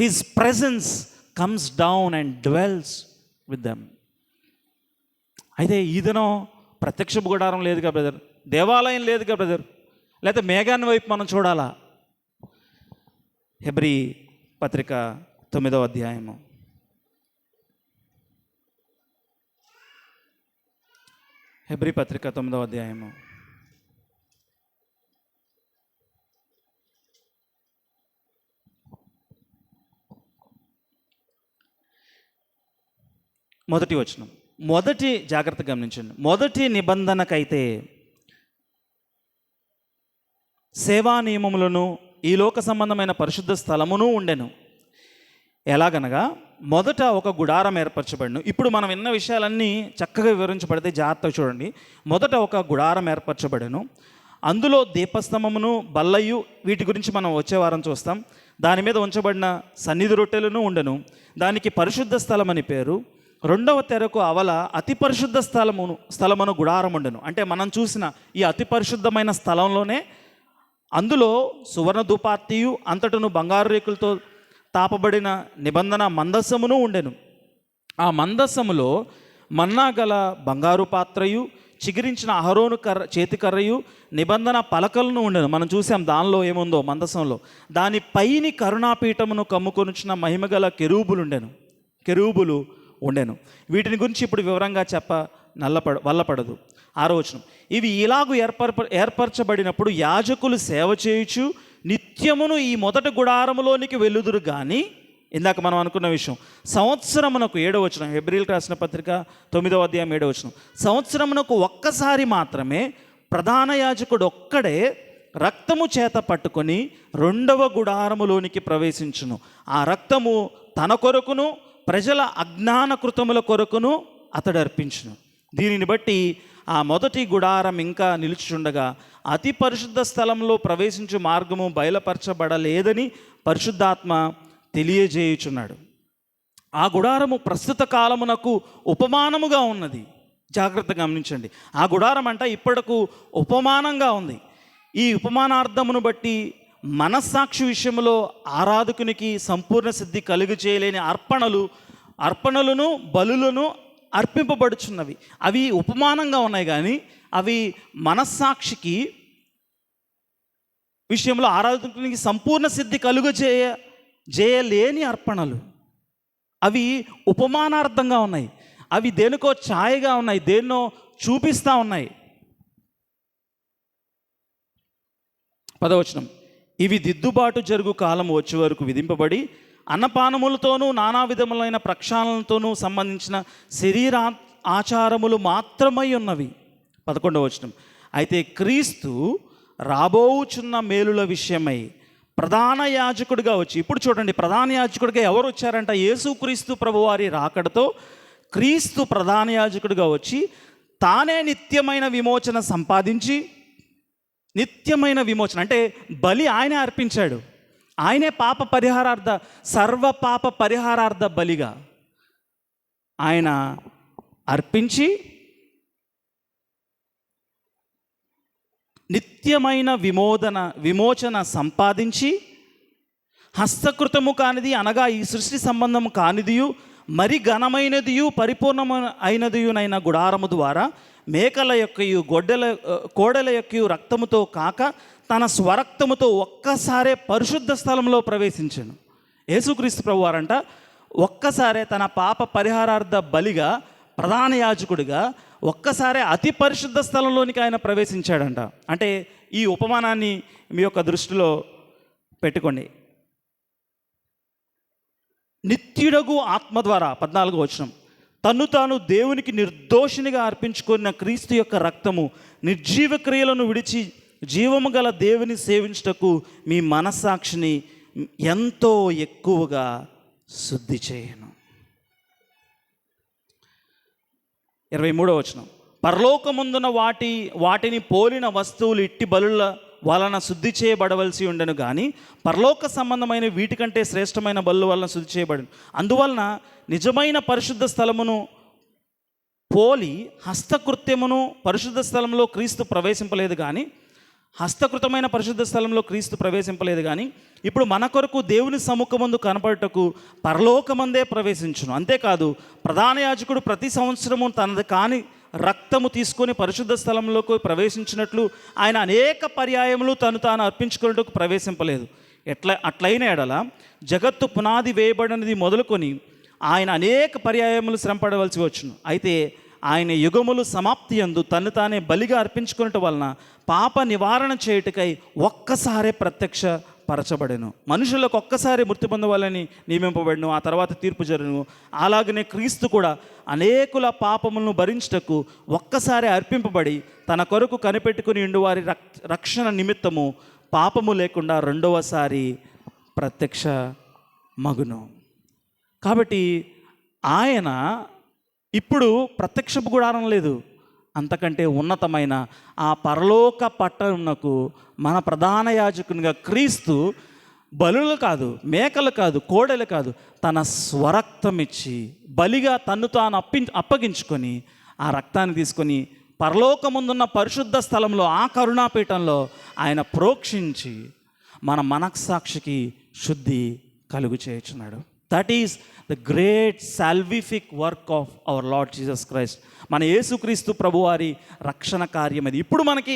His presence comes down and dwells with them. అయితే ఈ దినం ప్రత్యక్ష గుడారం లేదుగా బ్రదర్, దేవాలయం లేదుగా బ్రదర్, లేకపోతే మేఘాన్ని వైపు మనం చూడాలా? హెబ్రీ పత్రిక 9వ అధ్యాయము హెబ్రీ పత్రిక 9వ అధ్యాయము 1వ వచనం. మొదటి జాగ్రత్త గమనించండి, మొదటి నిబంధనకైతే సేవా నియమములను ఈ లోక సంబంధమైన పరిశుద్ధ స్థలమును ఉండెను. ఎలాగనగా మొదట ఒక గుడారం ఏర్పరచబడిను. ఇప్పుడు మనం విన్న విషయాలన్నీ చక్కగా వివరించబడితే జాగ్రత్తగా చూడండి. మొదట ఒక గుడారం ఏర్పరచబడెను, అందులో దీపస్తంభమును బల్లయు, వీటి గురించి మనం వచ్చే వారం చూస్తాం. దాని మీద ఉంచబడిన సన్నిధి రొట్టెలను ఉండెను. దానికి పరిశుద్ధ స్థలం అని పేరు. 2వ తెరకు అవల అతి పరిశుద్ధ స్థలమును గుడారం ఉండెను. అంటే మనం చూసిన ఈ అతి పరిశుద్ధమైన స్థలంలోనే అందులో సువర్ణ ధూపార్తియు అంతటను బంగారు రేకులతో తాపబడిన నిబంధన మందసమును ఉండెను. ఆ మందసములో మన్నా గల బంగారు పాత్రయు, చిగిరించిన అహరోను చేతికర్రయు, నిబంధన పలకలను ఉండెను. మనం చూసాం దానిలో ఏముందో మందసంలో. దాని పైని కరుణాపీఠమును కమ్ముకొనిచిన మహిమగల కెరూబులు ఉండెను. వీటిని గురించి ఇప్పుడు వివరంగా వల్లపడదు. 6వ వచనం. ఇవి ఇలాగూ ఏర్పరచబడినప్పుడు యాజకులు సేవ చేయుచు నిత్యమును ఈ మొదటి గుడారములోనికి వెళ్ళుదురు. కానీ ఇందాక మనం అనుకున్న విషయం, సంవత్సరమునకు 7వ వచనం, హెబ్రీయులకు రాసిన పత్రిక 9వ అధ్యాయం 7వ వచనం, సంవత్సరమునకు ఒక్కసారి మాత్రమే ప్రధాన యాజకుడు ఒక్కడే రక్తము చేత పట్టుకొని 2వ గుడారములోనికి ప్రవేశించును. ఆ రక్తము తన కొరకును ప్రజల అజ్ఞాన కృతముల కొరకును అతడు అర్పించును. దీనిని బట్టి ఆ మొదటి గుడారం ఇంకా నిలుచుచుండగా అతి పరిశుద్ధ స్థలంలో ప్రవేశించు మార్గము బయలుపరచబడలేదని పరిశుద్ధాత్మ తెలియజేయుచున్నాడు. ఆ గుడారము ప్రస్తుత కాలమునకు ఉపమానముగా ఉన్నది. జాగ్రత్తగా గమనించండి. ఆ గుడారం ఇప్పటికు ఉపమానంగా ఉంది. ఈ ఉపమానార్థమును బట్టి మనస్సాక్షి విషయంలో ఆరాధకునికి సంపూర్ణ సిద్ధి కలుగు చేయలేని అర్పణలను బలులను అర్పింపబడుచున్నవి. అవి ఉపమానంగా ఉన్నాయి, కానీ అవి మనస్సాక్షికి విషయంలో ఆరాధకునికి సంపూర్ణ సిద్ధి చేయలేని అర్పణలు. అవి ఉపమానార్థంగా ఉన్నాయి, అవి దేనికో ఛాయగా ఉన్నాయి, దేన్నో చూపిస్తూ ఉన్నాయి. 10వ వచనం, ఇవి దిద్దుబాటు జరుగు కాలం వచ్చే వరకు విధింపబడి అన్నపానములతోనూ నానా విధములైన ప్రక్షాళనతోనూ సంబంధించిన శరీర ఆచారములు మాత్రమై ఉన్నవి. 11వ వచనం, అయితే క్రీస్తు రాబోచున్న మేలుల విషయమై ప్రధాన యాజకుడిగా వచ్చి, ఇప్పుడు చూడండి, ప్రధాన యాజకుడిగా ఎవరు వచ్చారంట? యేసుక్రీస్తు ప్రభువారి రాకడతో క్రీస్తు ప్రధాన యాజకుడిగా వచ్చి తానే నిత్యమైన విమోచన సంపాదించి, నిత్యమైన విమోచన అంటే బలి ఆయనే అర్పించాడు. ఆయనే సర్వ పాప పరిహారార్థ బలిగా ఆయన అర్పించి నిత్యమైన విమోచన సంపాదించి, హస్తకృతము కానిది అనగా ఈ సృష్టి సంబంధము కానిదియు మరి ఘనమైనదియు పరిపూర్ణమైనదియునైన గుడారము ద్వారా మేకల యొక్కయు కోడెల యొక్కయు రక్తముతో కాక తన స్వరక్తముతో ఒక్కసారే పరిశుద్ధ స్థలంలో ప్రవేశించాను. యేసుక్రీస్తు ప్రభువారంట ఒక్కసారే తన పాప పరిహారార్థ బలిగా ప్రధాన యాజకుడిగా ఒక్కసారే అతి పరిశుద్ధ స్థలంలోనికి ఆయన ప్రవేశించాడంట. అంటే ఈ ఉపమానాన్ని మీ యొక్క దృష్టిలో పెట్టుకోండి. నిత్యుడగు ఆత్మ ద్వారా 14వ వచనం, తన్ను తాను దేవునికి నిర్దోషినిగా అర్పించుకున్న క్రీస్తు యొక్క రక్తము నిర్జీవ క్రియలను విడిచి జీవము గల దేవుని సేవించుటకు మీ మనస్సాక్షిని ఎంతో ఎక్కువగా శుద్ధి చేయను. 23వ వచనం, పరలోకముందున వాటిని పోలిన వస్తువులు ఇట్టి బలుల వలన శుద్ధి చేయబడవలసి ఉండను, కానీ పరలోక సంబంధమైన వీటికంటే శ్రేష్టమైన బలుల వలన శుద్ధి చేయబడను. అందువలన నిజమైన పరిశుద్ధ స్థలమును పోలి హస్తకృత్యమును పరిశుద్ధ స్థలంలో క్రీస్తు ప్రవేశింపలేదు, కానీ హస్తకృతమైన పరిశుద్ధ స్థలంలో క్రీస్తు ప్రవేశింపలేదు, కానీ ఇప్పుడు మన కొరకు దేవుని సముఖమందు కనపడటకు పరలోకమందే ప్రవేశించును. అంతేకాదు ప్రధాన యాజకుడు ప్రతి సంవత్సరము తనది కాని రక్తము తీసుకొని పరిశుద్ధ స్థలంలోకి ప్రవేశించినట్లు ఆయన అనేక పర్యాయములు తాను అర్పించుకున్నట్టుకు ప్రవేశింపలేదు. అట్లయిన ఎడల జగత్తు పునాది వేయబడినది మొదలుకొని ఆయన అనేక పర్యాయములు శ్రమపడవలసి వచ్చును. అయితే ఆయన యుగములు సమాప్తి యందు తను తానే బలిగా అర్పించుకున్నట్టు వలన పాప నివారణ చేయుటకై ఒక్కసారే ప్రత్యక్షపరచబడెను. మనుషులకు ఒక్కసారి మృతి పొందవాలని నియమింపబడను, ఆ తర్వాత తీర్పు జరుగును. అలాగనే క్రీస్తు కూడా అనేకుల పాపములను భరించుటకు ఒక్కసారి అర్పింపబడి తన కొరకు కనిపెట్టుకుని ఉండు వారి రక్షణ నిమిత్తము పాపము లేకుండా రెండవసారి ప్రత్యక్ష మగును. కాబట్టి ఆయన ఇప్పుడు ప్రత్యక్షపు గుడారం లేదు, అంతకంటే ఉన్నతమైన ఆ పరలోక పట్టణమునకు మన ప్రధాన యాజకునిగా క్రీస్తు బలులు కాదు, మేకలు కాదు, కోడెలు కాదు, తన స్వరక్తం ఇచ్చి బలిగా తన్ను తాను అప్పగించుకొని ఆ రక్తాన్ని తీసుకొని పరలోకముందున్న పరిశుద్ధ స్థలంలో ఆ కరుణాపీఠంలో ఆయన ప్రోక్షించి మన మనస్సాక్షికి శుద్ధి కలుగు చేయుచున్నాడు. That is the great salvific work of our Lord Jesus Christ. మన యేసుక్రీస్తు ప్రభువారి రక్షణ కార్యం అది. ఇప్పుడు మనకి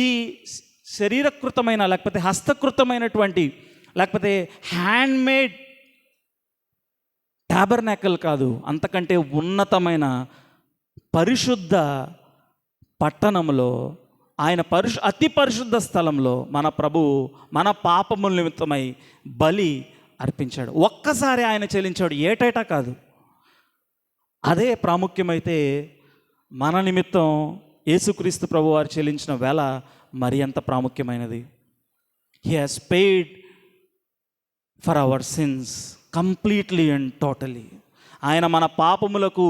ఈ శరీరకృతమైన లేకపోతే హస్తకృతమైనటువంటి లేకపోతే హ్యాండ్మేడ్ టాబర్నాకల్ కాదు, అంతకంటే ఉన్నతమైన పరిశుద్ధ పట్టణంలో ఆయన అతి పరిశుద్ధ స్థలంలో మన ప్రభువు మన పాపముల నిమిత్తమై బలి అర్పించాడు. ఒక్కసారి ఆయన చెల్లించాడు, ఏటేటా కాదు. అదే ప్రాముఖ్యమైతే మన నిమిత్తం యేసుక్రీస్తు ప్రభువారు చెల్లించిన వేళ మరి ఎంత ప్రాముఖ్యమైనది. He has paid for our sins completely and totally. ఆయన మన పాపములకు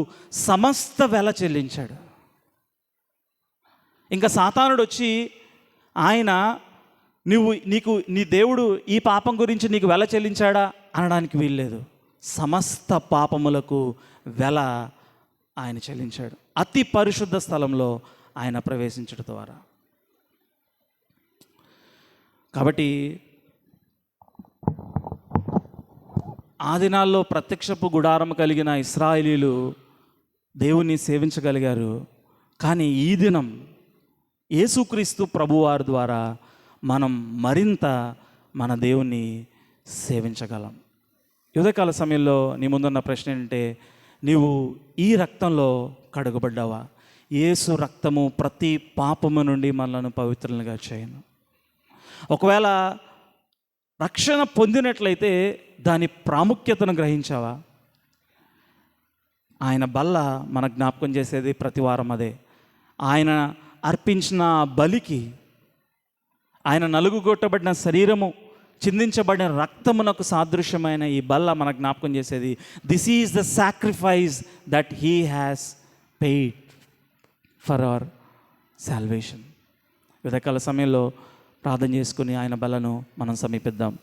సమస్త వెల చెల్లించాడు. ఇంకా సాతానుడు వచ్చి ఆయన నీ దేవుడు ఈ పాపం గురించి నీకు వెల చెల్లించాడా అనడానికి వీల్లేదు. సమస్త పాపములకు వెల ఆయన చెల్లించాడు అతి పరిశుద్ధ స్థలంలో ఆయన ప్రవేశించడం ద్వారా. కాబట్టి ఆ దినాల్లో ప్రత్యక్షపు గుడారం కలిగిన ఇశ్రాయేలీలు దేవుణ్ణి సేవించగలిగారు. కానీ ఈ దినం యేసుక్రీస్తు ప్రభువారి ద్వారా మనం మరింత మన దేవుణ్ణి సేవించగలం. ఉదయకాల సమయంలో నీ ముందున్న ప్రశ్న ఏంటంటే, నీవు ఈ రక్తంలో కడుగబడ్డావా? యేసు రక్తము ప్రతి పాపము నుండి మనలను పవిత్రులుగా చేయను. ఒకవేళ రక్షణ పొందినట్లయితే దాని ప్రాముఖ్యతను గ్రహించావా? ఆయన బల్ల మన జ్ఞాపకం చేసేది ప్రతి వారం అదే. ఆయన అర్పించిన బలికి, ఆయన నలుగుగొట్టబడిన శరీరము, చిందించబడిన రక్తమునకు సాదృశ్యమైన ఈ బల్ల మన జ్ఞాపకం చేసేది, this is the sacrifice that he has paid for our salvation. ఉదయకాల సమయంలో ప్రార్థన చేసుకుని ఆయన బలను మనం సమీపిద్దాం.